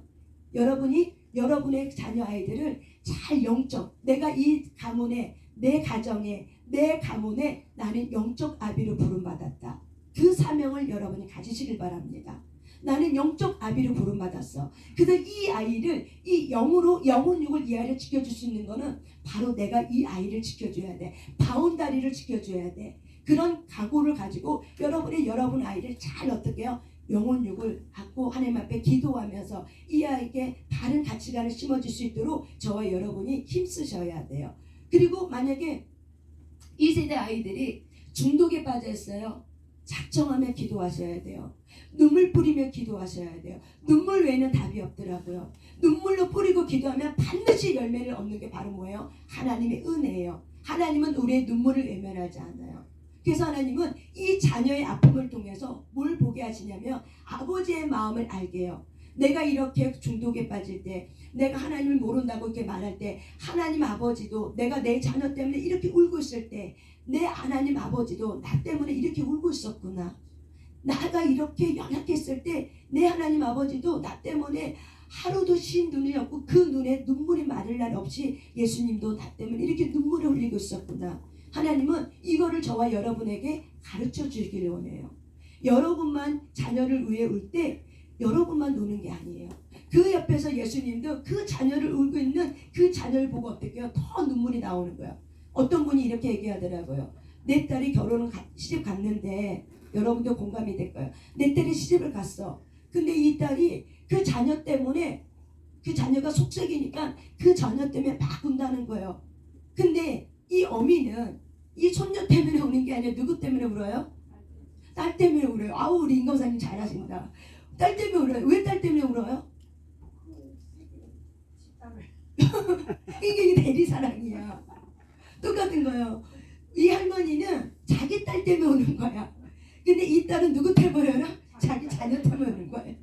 여러분이 여러분의 자녀 아이들을 잘 영적, 내가 이 가문에, 내 가정에, 내 가문에 나는 영적 아비로 부름받았다. 그 사명을 여러분이 가지시길 바랍니다. 나는 영적 아비로 부름받았어. 그래서 이 아이를, 이 영으로, 영혼육을 이 아이를 지켜줄 수 있는 거는 바로 내가 이 아이를 지켜줘야 돼. 바운다리를 지켜줘야 돼. 그런 각오를 가지고 여러분 아이를 잘 어떻게 해요? 영혼육을 갖고 하나님 앞에 기도하면서 이 아이에게 바른 가치관을 심어줄 수 있도록 저와 여러분이 힘쓰셔야 돼요. 그리고 만약에 이 세대 아이들이 중독에 빠져 있어요. 작정하며 기도하셔야 돼요. 눈물 뿌리며 기도하셔야 돼요. 눈물 외에는 답이 없더라고요. 눈물로 뿌리고 기도하면 반드시 열매를 얻는 게 바로 뭐예요? 하나님의 은혜예요. 하나님은 우리의 눈물을 외면하지 않아요. 그래서 하나님은 이 자녀의 아픔을 통해서 뭘 보게 하시냐면 아버지의 마음을 알게 해요. 내가 이렇게 중독에 빠질 때, 내가 하나님을 모른다고 이렇게 말할 때, 하나님 아버지도 내가 내 자녀 때문에 이렇게 울고 있을 때, 내 하나님 아버지도 나 때문에 이렇게 울고 있었구나. 나가 이렇게 연약했을 때 내 하나님 아버지도 나 때문에 하루도 쉰 눈이 없고 그 눈에 눈물이 마를 날 없이 예수님도 나 때문에 이렇게 눈물을 흘리고 있었구나. 하나님은 이거를 저와 여러분에게 가르쳐 주기를 원해요. 여러분만 자녀를 위해 울 때 여러분만 노는 게 아니에요. 그 옆에서 예수님도 그 자녀를 울고 있는 그 자녀를 보고 어떻게 해요? 더 눈물이 나오는 거예요. 어떤 분이 이렇게 얘기하더라고요. 내 딸이 시집 갔는데, 여러분도 공감이 될 거예요. 내 딸이 시집을 갔어. 근데 이 딸이 그 자녀 때문에, 그 자녀가 속썩이니까 그 자녀 때문에 막 운다는 거예요. 근데 이 어미는 이 손녀 때문에 우는 게 아니라 누구 때문에 울어요? 딸 때문에 울어요. 아우, 우리 임검사님 잘하신다. 딸 때문에 울어요. 왜 딸 때문에 울어요? 이게 대리사랑이야. 똑같은 거예요. 이 할머니는 자기 딸 때문에 우는 거야. 근데 이 딸은 누구 때문에 울어요? 자기 자녀 때문에 우는 거예요.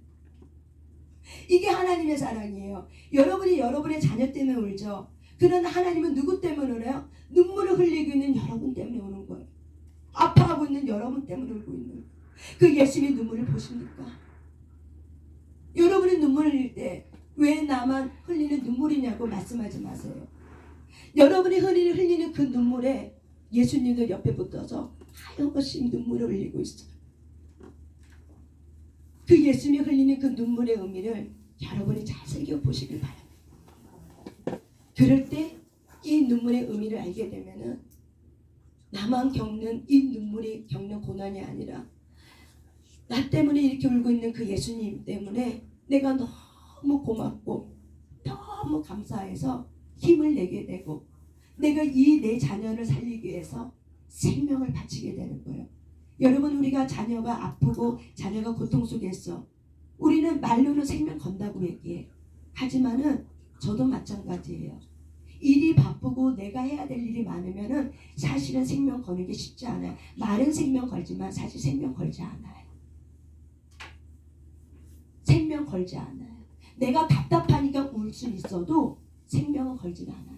이게 하나님의 사랑이에요. 여러분이 여러분의 자녀 때문에 울죠. 그러나 하나님은 누구 때문에 울어요? 눈물을 흘리고 있는 여러분 때문에 우는 거예요. 아파하고 있는 여러분 때문에 울고 있는 거예요. 그 예수님의 눈물을 보십니까? 여러분이 눈물을 흘릴 때 왜 나만 흘리는 눈물이냐고 말씀하지 마세요. 여러분이 흘리는 그 눈물에 예수님도 옆에 붙어서 하염없이 눈물을 흘리고 있어요. 그 예수님이 흘리는 그 눈물의 의미를 여러분이 잘 새겨보시길 바랍니다. 그럴 때 이 눈물의 의미를 알게 되면은 나만 겪는 이 눈물이 겪는 고난이 아니라 나 때문에 이렇게 울고 있는 그 예수님 때문에 내가 너무 고맙고 너무 감사해서 힘을 내게 되고 내가 이 내 자녀를 살리기 위해서 생명을 바치게 되는 거예요. 여러분, 우리가 자녀가 아프고 자녀가 고통 속에 있어. 우리는 말로는 생명 건다고 얘기해. 하지만은 저도 마찬가지예요. 일이 바쁘고 내가 해야 될 일이 많으면은 사실은 생명 거는 게 쉽지 않아요. 말은 생명 걸지만 사실 생명 걸지 않아요. 생명 걸지 않아요. 내가 답답하니까 울 수 있어도 생명은 걸진 않아요.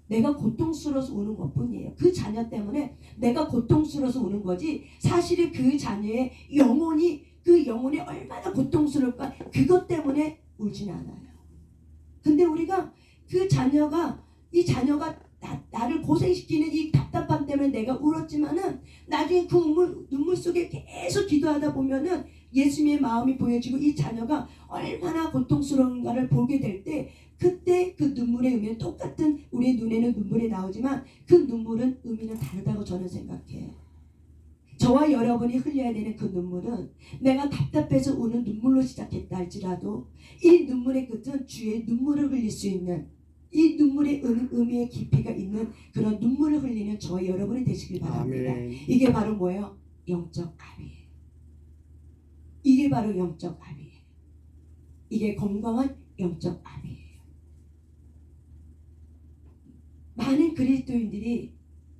내가 고통스러워서 우는 것뿐이에요. 그 자녀 때문에 내가 고통스러워서 우는 거지 사실은 그 자녀의 영혼이 그 영혼이 얼마나 고통스러울까 그것 때문에 울진 않아요. 근데 우리가 그 자녀가 이 자녀가 나를 고생시키는 이 답답함 때문에 내가 울었지만은 나중에 그 눈물 속에 계속 기도하다 보면은 예수님의 마음이 보여지고 이 자녀가 얼마나 고통스러운가를 보게 될 때 그때 그 눈물의 의미는 똑같은 우리의 눈에는 눈물이 나오지만 그 눈물은 의미는 다르다고 저는 생각해요. 저와 여러분이 흘려야 되는 그 눈물은 내가 답답해서 우는 눈물로 시작했다 할지라도 이 눈물의 끝은 주의 눈물을 흘릴 수 있는 이 눈물의 의미의 깊이가 있는 그런 눈물을 흘리는 저와 여러분이 되시길 바랍니다. 아멘. 이게 바로 뭐예요? 영적 합이에요. 이게 바로 영적 합이에요. 이게 건강한 영적 합이에요. 많은 그리스도인들이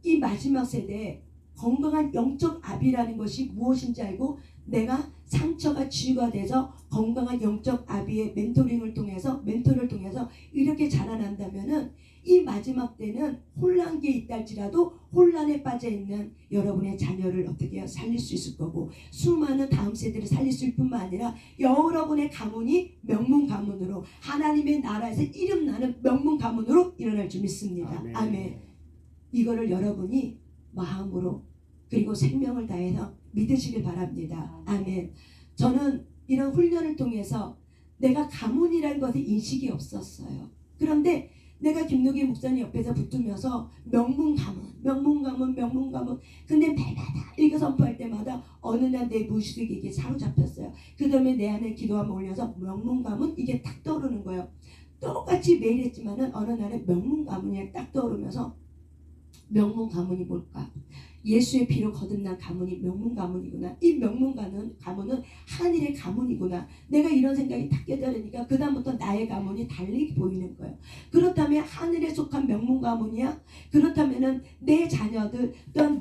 이 마지막 세대에 건강한 영적 아비라는 것이 무엇인지 알고 내가 상처가 치유가 돼서 건강한 영적 아비의 멘토를 통해서 이렇게 자라난다면은 이 마지막 때는 혼란기에 있다 할지라도 혼란에 빠져 있는 여러분의 자녀를 어떻게 해요? 살릴 수 있을 거고 수많은 다음 세대를 살릴 수 있을 뿐만 아니라 여러분의 가문이 명문 가문으로 하나님의 나라에서 이름 나는 명문 가문으로 일어날 줄 믿습니다. 아멘. 아멘. 이거를 여러분이 마음으로 그리고 생명을 다해서 믿으시길 바랍니다. 아멘. 저는 이런 훈련을 통해서 내가 가문이라는 것에 인식이 없었어요. 그런데 내가 김노기 목사님 옆에서 붙으면서 명문 가문 근데 매마다 이렇게 선포할 때마다 어느 날 내 무의식이 이게 사로잡혔어요. 그 다음에 내 안에 기도함을 올려서 명문 가문 이게 딱 떠오르는 거예요. 똑같이 매일 했지만은 어느 날에 명문 가문이 딱 떠오르면서 명문 가문이 뭘까? 예수의 피로 거듭난 가문이 명문 가문이구나. 이 명문 가문은 하늘의 가문이구나. 내가 이런 생각이 딱 깨달으니까 그 다음부터 나의 가문이 달리 보이는 거예요. 그렇다면 하늘에 속한 명문 가문이야? 그렇다면은 내 자녀들 또한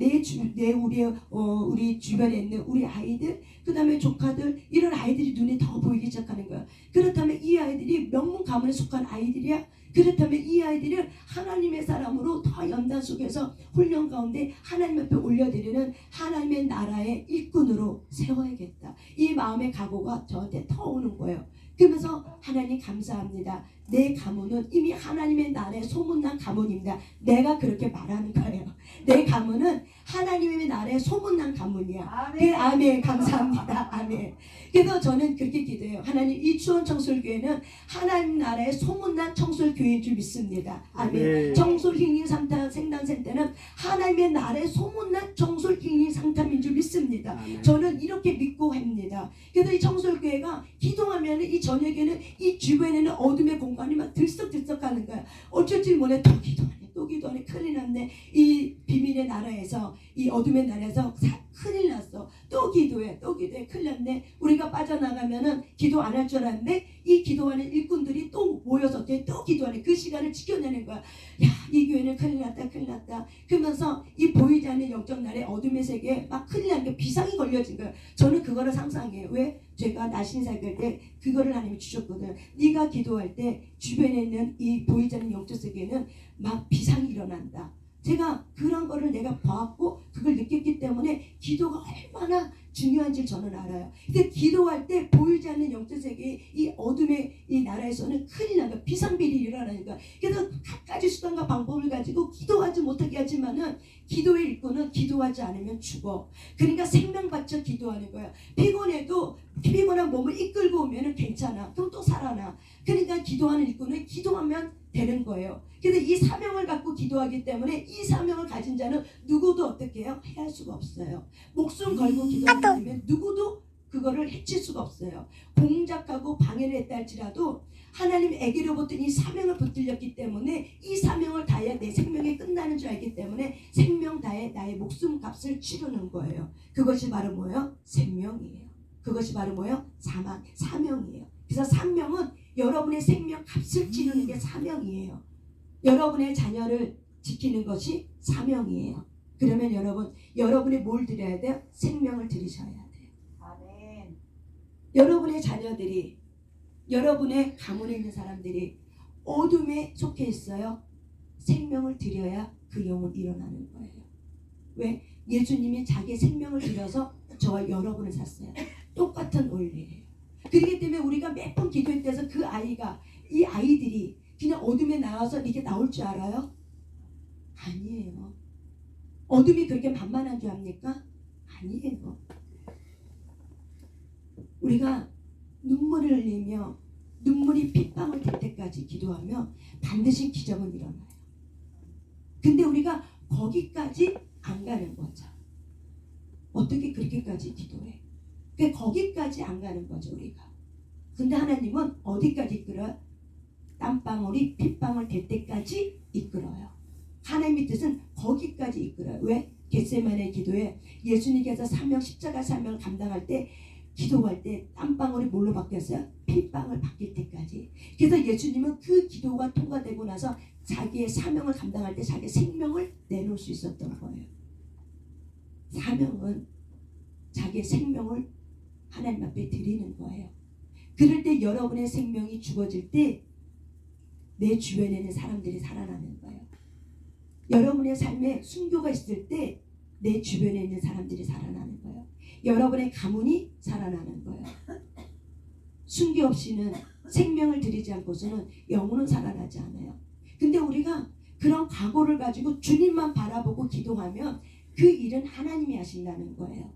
우리 주변에 있는 우리 아이들 그 다음에 조카들 이런 아이들이 눈에 더 보이기 시작하는 거예요. 그렇다면 이 아이들이 명문 가문에 속한 아이들이야? 그렇다면 이 아이들은 하나님의 사람으로 더 연단 속에서 훈련 가운데 하나님의 앞에 올려드리는 하나님의 나라의 일꾼으로 세워야겠다. 이 마음의 각오가 저한테 터오는 거예요. 그러면서 하나님 감사합니다. 내 가문은 이미 하나님의 나라의 소문난 가문입니다. 내가 그렇게 말하는 거예요. 내 가문은 하나님의 나라의 소문난 가문이야. 아멘. 아멘. 감사합니다. 아멘. 그래서 저는 그렇게 기도해요. 하나님, 이 추원 청솔교회는 하나님 나라의 소문난 청솔교회인 줄 믿습니다. 아멘. 청솔hin리 생당생 때는 하나님의 나라의 소문난 청솔hin리 상탐인 줄 믿습니다. 아멘. 저는 이렇게 믿고 합니다. 그래서 이 청솔교회가 기도하면 이 저녁에는 이 주변에는 어둠의 공간이 막 들썩들썩하는 거야. 어쩔 줄 몰라. 또 기도하네, 또 기도하네. 큰일 났네. 이 비밀의 나라에서, 이 어둠의 나라에서 큰일 났어. 또 기도해, 또 기도해. 큰일 났네. 우리가 빠져나가면은 기도 안 할 줄 알았는데 이 기도하는 일꾼들이 또 모여서 또 기도하네. 그 시간을 지켜내는 거야. 야, 이 교회는 큰일 났다, 큰일 났다. 그러면서 이 보이지 않는 영적 나라의 어둠의 세계에 막 큰일 나는 게 비상이 걸려진 거야. 저는 그거를 상상해요. 왜? 제가 나신 살될 때 그거를 하나님이 주셨거든. 네가 기도할 때 주변에 있는 이 보이지 않는 영적 세계에는 막 비상이 일어난다. 제가 그런 거를 내가 봐왔고 그걸 느꼈기 때문에 기도가 얼마나 중요한지 저는 알아요. 근데 기도할 때 보이지 않는 영적 세계의 이 어둠의 이 나라에서는 큰일 나가, 비상비리 일어나니까. 그래서 갖가지 수단과 방법을 가지고 기도하지 못하게 하지만은 기도의 일꾼은 기도하지 않으면 죽어. 그러니까 생명 바쳐 기도하는 거야. 피곤해도 피곤한 몸을 이끌고 오면은 괜찮아. 그럼 또 살아나. 그러니까 기도하는 일꾼은 기도하면 되는 거예요. 그래서 이 사명을 갖고 기도하기 때문에 이 사명을 가진 자는 누구도 어떻게 해요? 해할 수가 없어요. 목숨 걸고 기도하게 되면 누구도 그거를 해칠 수가 없어요. 공작하고 방해를 했다 할지라도 하나님에게로부터 이 사명을 붙들렸기 때문에 이 사명을 다해야 내 생명이 끝나는 줄 알기 때문에 생명 다해 나의 목숨 값을 치르는 거예요. 그것이 바로 뭐예요? 생명이에요. 그것이 바로 뭐예요? 사명이에요. 그래서 사명은 여러분의 생명 값을 치르는 게 사명이에요. 여러분의 자녀를 지키는 것이 사명이에요. 그러면 여러분이 뭘 드려야 돼요? 생명을 드리셔야 돼요. 아멘. 여러분의 자녀들이, 여러분의 가문에 있는 사람들이 어둠에 속해 있어요. 생명을 드려야 그 영은 일어나는 거예요. 왜? 예수님이 자기 생명을 드려서 저와 여러분을 샀어요. 똑같은 원리예요. 그렇기 때문에 우리가 몇 번 기도할 때서 그 아이가, 이 아이들이 그냥 어둠에 나와서 이렇게 나올 줄 알아요? 아니에요. 어둠이 그렇게 만만한 줄 압니까? 아니에요. 우리가 눈물을 흘리며 눈물이 핏방울 될 때까지 기도하면 반드시 기적은 일어나요. 근데 우리가 거기까지 안 가는 거죠. 어떻게 그렇게까지 기도해? 거기까지 안 가는 거죠, 우리가. 근데 하나님은 어디까지 이끌어요? 땀방울이 핏방울 될 때까지 이끌어요. 하나님의 뜻은 거기까지 이끌어요. 왜? 겟세마네 기도에 예수님께서 십자가 사명을 감당할 때, 기도할 때 땀방울이 뭘로 바뀌었어요? 핏방울 바뀔 때까지. 그래서 예수님은 그 기도가 통과되고 나서 자기의 사명을 감당할 때 자기의 생명을 내놓을 수 있었던 거예요. 사명은 자기의 생명을 하나님 앞에 드리는 거예요. 그럴 때 여러분의 생명이 죽어질 때 내 주변에 있는 사람들이 살아나는 거예요. 여러분의 삶에 순교가 있을 때 내 주변에 있는 사람들이 살아나는 거예요. 여러분의 가문이 살아나는 거예요. 순교 없이는, 생명을 드리지 않고서는 영혼은 살아나지 않아요. 근데 우리가 그런 각오를 가지고 주님만 바라보고 기도하면 그 일은 하나님이 하신다는 거예요.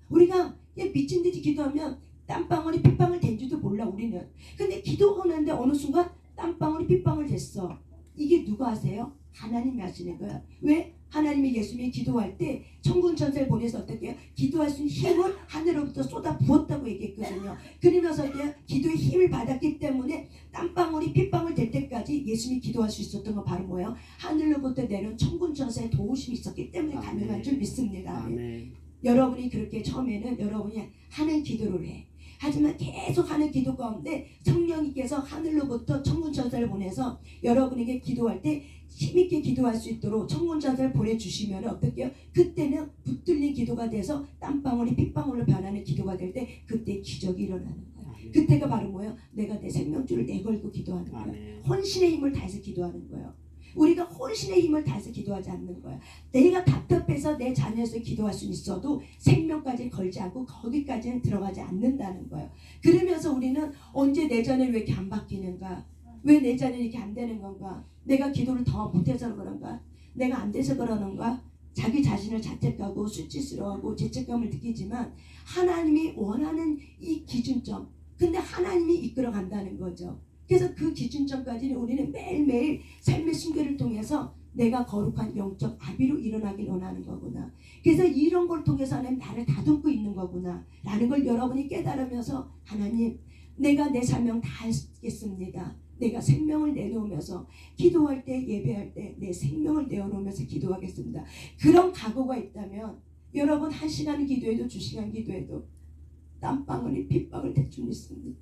우리가 미친 듯이 기도하면 땀방울이 핏방울 된 줄도 몰라, 우리는. 근데 기도하는데 어느 순간 땀방울이 핏방울 됐어. 이게 누가 하세요? 하나님이 하시는 거야. 왜? 하나님이 예수님이 기도할 때 천군 천사를 보내서 어떻게 해요? 기도할 수 있는 힘을 하늘로부터 쏟아 부었다고 얘기했거든요. 그러면서 기도의 힘을 받았기 때문에 땀방울이 핏방울 될 때까지 예수님이 기도할 수 있었던 건 바로 뭐예요? 하늘로부터 내려온 천군 천사의 도우심이 있었기 때문에 가능한 줄 믿습니다. 아멘. 여러분이 그렇게 처음에는 여러분이 하는 기도를 해. 하지만 계속 하는 기도 가운데 성령님께서 하늘로부터 천군천사를 보내서 여러분에게 기도할 때 힘있게 기도할 수 있도록 천군천사를 보내주시면 어떻게 해요? 그때는 붙들린 기도가 돼서 땀방울이 핏방울로 변하는 기도가 될 때 그때 기적이 일어나는 거예요. 그때가 바로 뭐예요? 내가 내 생명줄을 내걸고 기도하는 거예요. 혼신의 힘을 다해서 기도하는 거예요. 우리가 혼신의 힘을 다해서 기도하지 않는 거야. 내가 답답해서 내 자녀에서 기도할 수는 있어도 생명까지 걸지 않고 거기까지는 들어가지 않는다는 거예요. 그러면서 우리는 언제 내 자녀는 왜 이렇게 안 바뀌는가? 왜 내 자녀는 이렇게 안 되는 건가? 내가 기도를 더 못해서 그런가? 내가 안 돼서 그러는가? 자기 자신을 자책하고 수치스러워하고 죄책감을 느끼지만 하나님이 원하는 이 기준점, 근데 하나님이 이끌어 간다는 거죠. 그래서 그 기준점까지는 우리는 매일매일 삶의 순교를 통해서 내가 거룩한 영적 아비로 일어나길 원하는 거구나. 그래서 이런 걸 통해서 하나님 나를 다듬고 있는 거구나 라는 걸 여러분이 깨달으면서 하나님 내가 내 사명 다 하겠습니다. 내가 생명을 내놓으면서 기도할 때 예배할 때 내 생명을 내어놓으면서 기도하겠습니다. 그런 각오가 있다면 여러분 1시간 기도해도 2시간 기도해도 땀방울이 핏방울 대충 있습니다.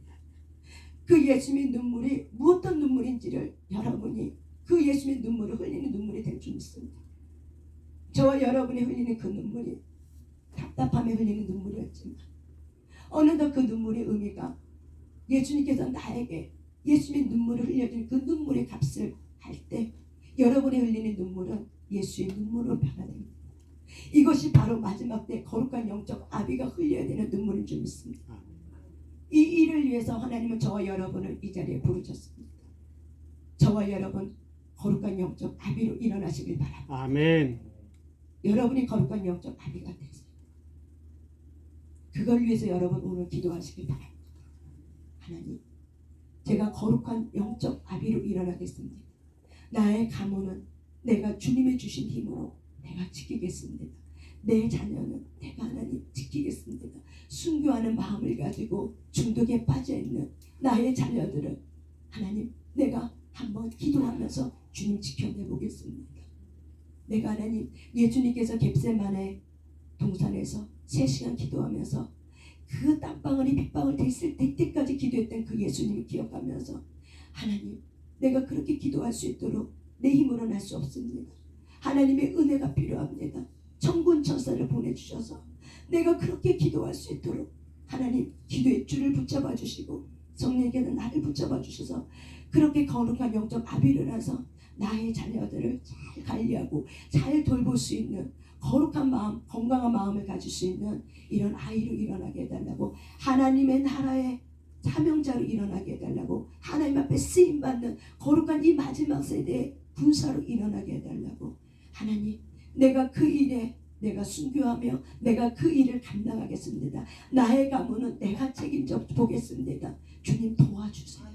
그 예수님의 눈물이 무엇던 눈물인지를 여러분이 그 예수님의 눈물을 흘리는 눈물이 될 줄 믿습니다. 저와 여러분이 흘리는 그 눈물이 답답함에 흘리는 눈물이었지만 어느덧 그 눈물의 의미가 예수님께서 나에게 예수님의 눈물을 흘려준 그 눈물의 값을 할 때 여러분이 흘리는 눈물은 예수의 눈물로 변화됩니다. 이것이 바로 마지막 때 거룩한 영적 아비가 흘려야 되는 눈물인 줄 믿습니다. 이 일을 위해서 하나님은 저와 여러분을 이 자리에 부르셨습니다. 저와 여러분 거룩한 영적 아비로 일어나시길 바랍니다. 아멘. 여러분이 거룩한 영적 아비가 되세요. 그걸 위해서 여러분 오늘 기도하시길 바랍니다. 하나님, 제가 거룩한 영적 아비로 일어나겠습니다. 나의 가문은 내가 주님의 주신 힘으로 내가 지키겠습니다. 내 자녀는 내가 하나님 지키겠습니다. 순교하는 마음을 가지고 중독에 빠져있는 나의 자녀들을 하나님 내가 한번 기도하면서 주님 지켜내보겠습니다. 내가 하나님 예수님께서 겟세마네 동산에서 3시간 기도하면서 그 땀방울이 핏방울 됐을 때까지 기도했던 그 예수님을 기억하면서 하나님 내가 그렇게 기도할 수 있도록 내 힘으로는 할 수 없습니다. 하나님의 은혜가 필요합니다. 천군 천사를 보내주셔서 내가 그렇게 기도할 수 있도록 하나님 기도의 줄을 붙잡아 주시고 성령께는 나를 붙잡아 주셔서 그렇게 거룩한 영적 아비를 일어나서 나의 자녀들을 잘 관리하고 잘 돌볼 수 있는 거룩한 마음, 건강한 마음을 가질 수 있는 이런 아이로 일어나게 해달라고 하나님의 나라의 사명자로 일어나게 해달라고 하나님 앞에 쓰임받는 거룩한 이 마지막 세대의 군사로 일어나게 해달라고 하나님 내가 그 일에 내가 순교하며 내가 그 일을 감당하겠습니다. 나의 가문은 내가 책임져 보겠습니다. 주님 도와주세요.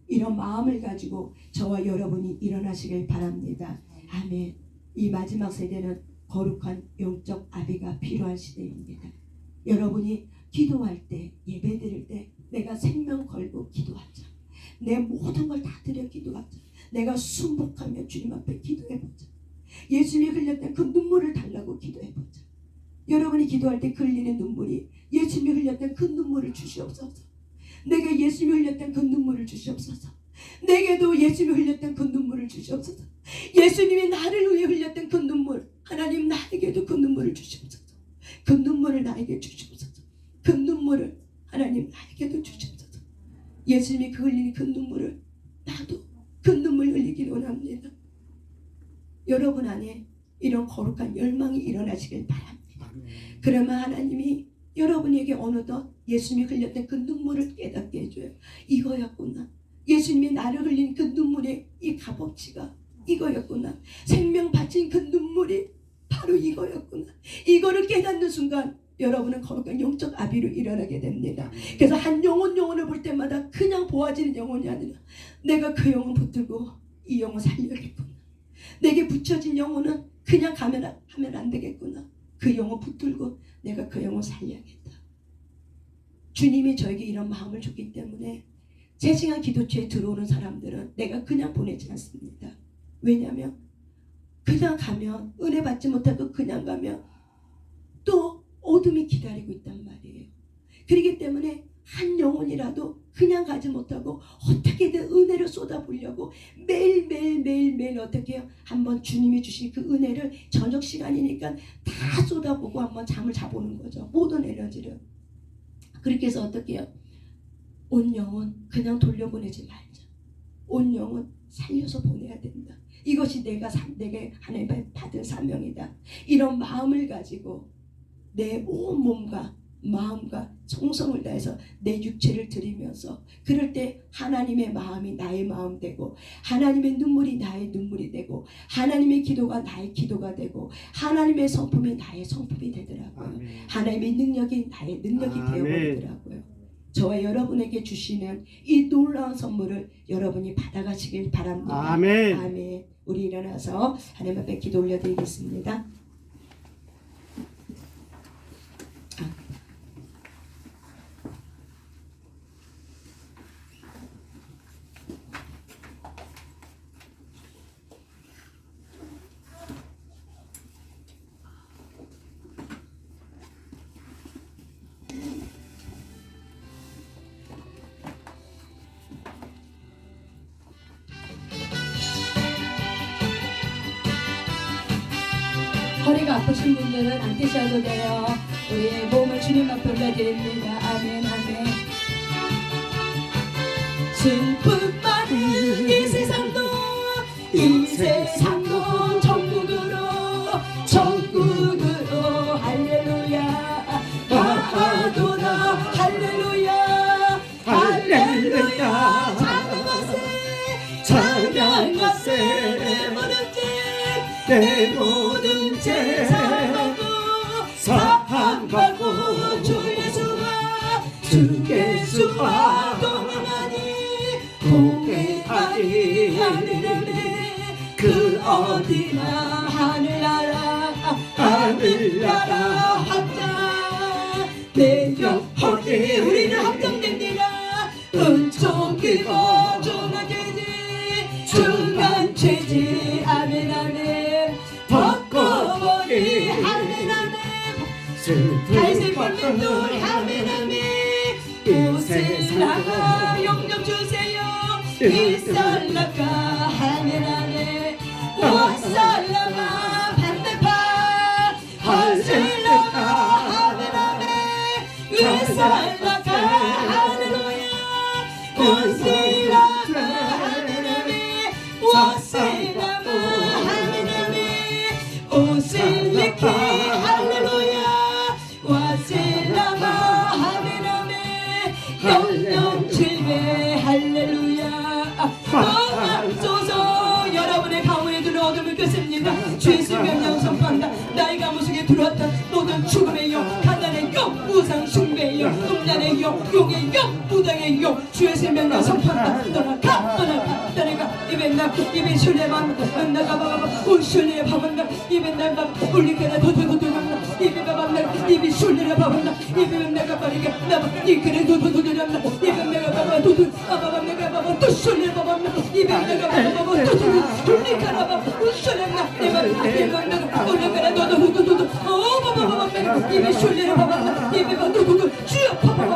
이런 마음을 가지고 저와 여러분이 일어나시길 바랍니다. 아멘. 이 마지막 세대는 거룩한 영적 아비가 필요한 시대입니다. 여러분이 기도할 때 예배 드릴 때 내가 생명 걸고 기도하자. 내 모든 걸 다 드려 기도하자. 내가 순복하며 주님 앞에 기도해보자. 예수님이 흘렸던 그 눈물을 달라고 기도해보자. 여러분이 기도할 때 흘리는 눈물이 예수님이 흘렸던 그 눈물을 주시옵소서. 내게 예수님이 흘렸던 그 눈물을 주시옵소서. 내게도 예수님이 흘렸던 그 눈물을 주시옵소서. 예수님이 나를 위해 흘렸던 그 눈물 하나님 나에게도 그 눈물을 주시옵소서. 그 눈물을 나에게 주시옵소서. 그 눈물을 하나님 나에게도 주시옵소서. 예수님이 그 흘리는 그 눈물을 나도 그 눈물 흘리기를 원합니다. 여러분 안에 이런 거룩한 열망이 일어나시길 바랍니다. 그러면 하나님이 여러분에게 어느덧 예수님이 흘렸던 그 눈물을 깨닫게 해줘요. 이거였구나. 예수님이 나를 흘린 그 눈물의 이 값어치가 이거였구나. 생명 바친 그 눈물이 바로 이거였구나. 이거를 깨닫는 순간 여러분은 거룩한 영적 아비로 일어나게 됩니다. 그래서 한 영혼을 볼 때마다 그냥 보아지는 영혼이 아니라 내가 그 영혼 붙들고 이 영혼 살려야겠구나. 내게 붙여진 영혼은 그냥 하면 안 되겠구나. 그 영혼 붙들고 내가 그 영혼 살려야겠다. 주님이 저에게 이런 마음을 줬기 때문에 3시간 기도처에 들어오는 사람들은 내가 그냥 보내지 않습니다. 왜냐하면 그냥 가면 은혜 받지 못하고 그냥 가면 또 어둠이 기다리고 있단 말이에요. 그렇기 때문에 한 영혼이라도 그냥 가지 못하고 어떻게든 은혜를 쏟아보려고 매일 어떻게 해요? 한번 주님이 주신 그 은혜를 저녁 시간이니까 다 쏟아보고 한번 잠을 자보는 거죠. 모든 에너지를. 그렇게 해서 어떻게 해요? 온 영혼 그냥 돌려보내지 말자. 온 영혼 살려서 보내야 된다. 이것이 내게 하나님의 받은 사명이다. 이런 마음을 가지고 내 온 몸과 마음과 정성을 다해서 내 육체를 드리면서, 그럴 때 하나님의 마음이 나의 마음 되고, 하나님의 눈물이 나의 눈물이 되고, 하나님의 기도가 나의 기도가 되고, 하나님의 성품이 나의 성품이 되더라고요. 아멘. 하나님의 능력이 나의 능력이 아멘. 되어버리더라고요. 저와 여러분에게 주시는 이 놀라운 선물을 여러분이 받아가시길 바랍니다. 아멘. 아멘. 우리 일어나서 하나님 앞에 기도 올려드리겠습니다. 허리가 아프신 분들은 안 뛰셔도 돼요. 우리의 몸을 주님 앞에 올려드립니다. 아멘 아멘. 슬픔 많은 이 세상도 천국으로 할렐루야 아도나 할렐루야 할렐루야 찬양하세 내 모든 죄 사함받고 주 예수와 동행하니 그 어디나 하늘나라 합장 내 영혼이 우리는 합장됩니다. 은총기고 중한 죄지 아멘 아멘 벗고보니 아멘 아멘 달새 뻗는 돌 아멘 아멘 우슬라가 영접 주세요 이살라가 아멘 아멘 우살라가 반대파 하슬라가 아멘 아멘 이살라가 할렐루야 우슬라가 아멘 아멘 우슬라가 아멘 아멘 우슬리키 할렐루야 와슬라가 아멘 아멘 영영칠배 할렐루야 도와소서. 여러분의 가문에 들어 어둠을 끄습니다. 죄수 명령 선포한다. 나이가 무속에 들어왔던 모든 죽음의 영, 가난의 영, 우상 숭배의 영, 음란의 영, 용의 영, 무당의 영, 주의 명령 선포한다. 떠나가 입에 술래만 나가봐봐 울술래 봐본다. 입에 나가 울리거나 도도도도한다. 입에 봐본다. 입이 술래를 봐본다. 입에 나가버리게 나봐 이그래 도도도도한다. 입에 나가봐봐 도도 아봐봐 나가봐봐 또 술래 봐본다. 입에 나가봐봐 도도 울리거나 울술래나 내가 나가 울리거나 도도도도도 봐봐봐 입에 술래를 봐본다. 입에 봐 도도도 주여 봐봐봐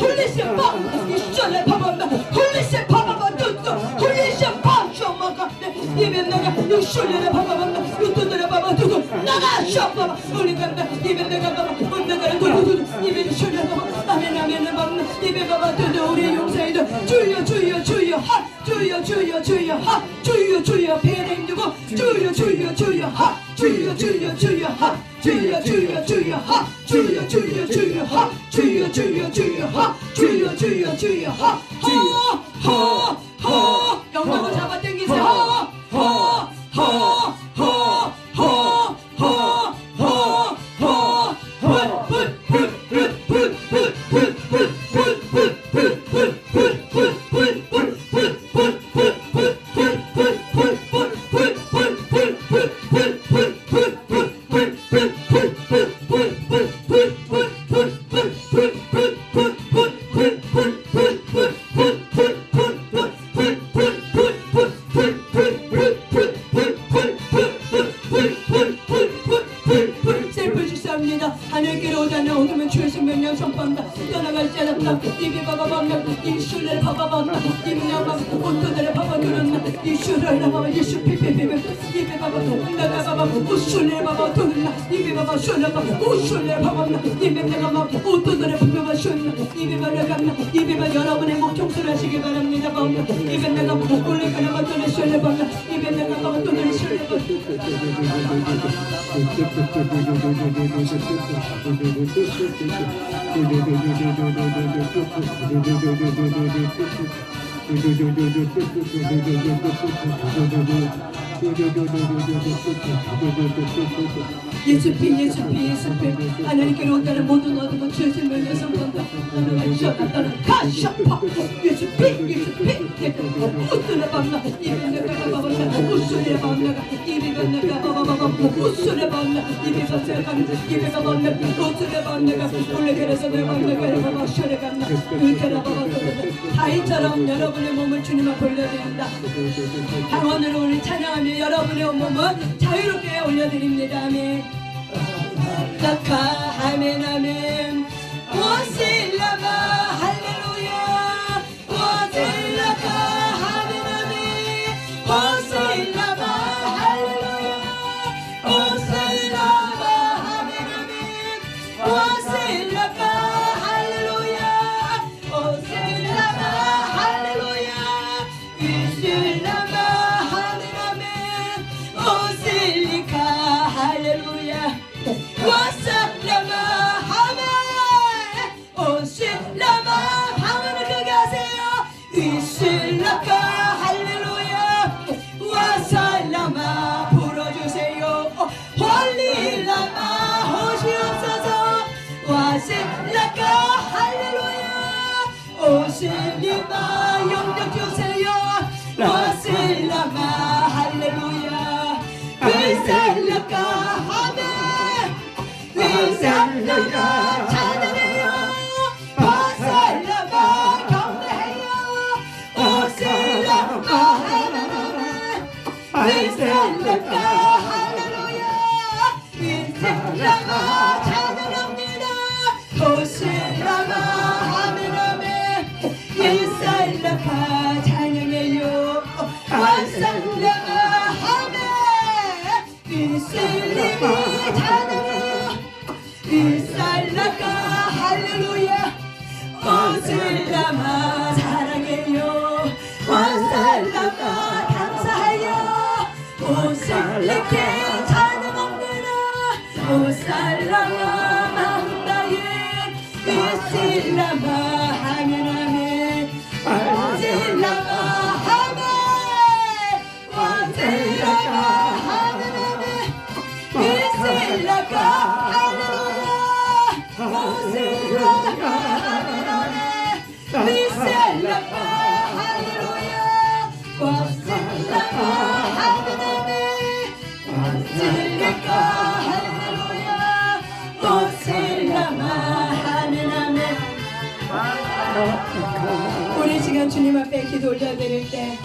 홀리세 봐 이술래 봐본다. 홀리세 봐봐봐 도도 홀리세 봐 쇼마가 입에 나가 이술래를 봐봐봐 도도를 봐봐 도도 나가 쇼마가 울리거나 입에 나가봐봐 나가라 도도도 입에 술래 봐봐 아멘 아멘 봐봐 입에 봐봐 도도 우리 용사이들 주여 주여 주여 하 주여 주여 주여 하 주여 주여 배에 힘주고 주여 주여 주여 하 주여 주여 주여 하 주여 주여 주여 하 주여 주여 주여 하 주여 주여 주여 하 주여 주여 주여 하 허허허 영광을 잡아 당기세요. 하늘께로 오자는 어둠은 주의 생명력 선포한다. 떠나갈 자 없다. 입에 봐봐봐 이 술래를 봐봐봐 입에 나봐 옷도들을 봐봐 누른다. 이 술래를 봐봐 예수 피피피피 입에 봐봐 나가봐봐 옷술래를 봐봐 누른다. 입에 봐봐 술래 봐봐 옷술래를 봐봐 입에 나가봐 옷도들을 봐봐 술래 이비발라갑나 이비발 여러분의 목 청소하시길 바랍니다. 이비 내가 올라가나 맞더니 쏠려봤나 이비 내가 맞더니 예수피 예수피 예수피 하나님께로 온다는 모든 어둠은 죄를 명예서 본다. 하나님 셔놨다는 가셔파 예수피 예수피 웃으려 밤나 입에 내가 바바바바 웃으려 밤나가 입에 내가 바바바바 웃으려 밤나 입에 내가 입에 바바나 웃으려 밤나가 올레그래서 내 밤나가 바바 셔려 간다 으테라 바바바 다이처럼 여러분의 몸을 주님 앞에 올려드립니다. 강원으로 우리 찬양하며 여러분의 몸을 자유롭게 올려드립니다. 아멘. 라카 아멘 아멘 오실라마 할렐루야 오실라카 아멘 아멘 오실라마 할렐루야 오실라마 아멘 아멘 오실라카 할렐루야 오실라마 할렐루야 이실라마 아멘 아멘 오실리카 할렐루야 와살라마 하메 오실라마 방언을 크게 하세요. 이실라카 할렐루야 와살라마 불어주세요. 홀리라마 오시옵소서 와실라카 할렐루야 오실리마 영력 주세요. 와실라마 할렐루야 이실라카 하메 위살라마 찬양해요. 오실라마 경배해요. 오실라마 할렐루야 위살라마 할렐루야 위살라마 찬양합니다. 오실라마 아멘 아멘 위살라마 찬양해요. 와살라마 아멘 위살리미 찬양해요. 이살라카 할렐루야 오실라마 사랑해요. 와살라마 감사해요. 오실리케 찬양합니다. 오살라마 망다예 이실라마 아멘 아멘 오실라마 아멘 오실라마 아멘 아멘 이실라카 할렐루야 오실라카 미셀라카 할렐루야 와실라카 하느님이 오실라카 할렐루야 오실라마 하느님이 우리 시간 주님 앞에 기도 올려드릴 때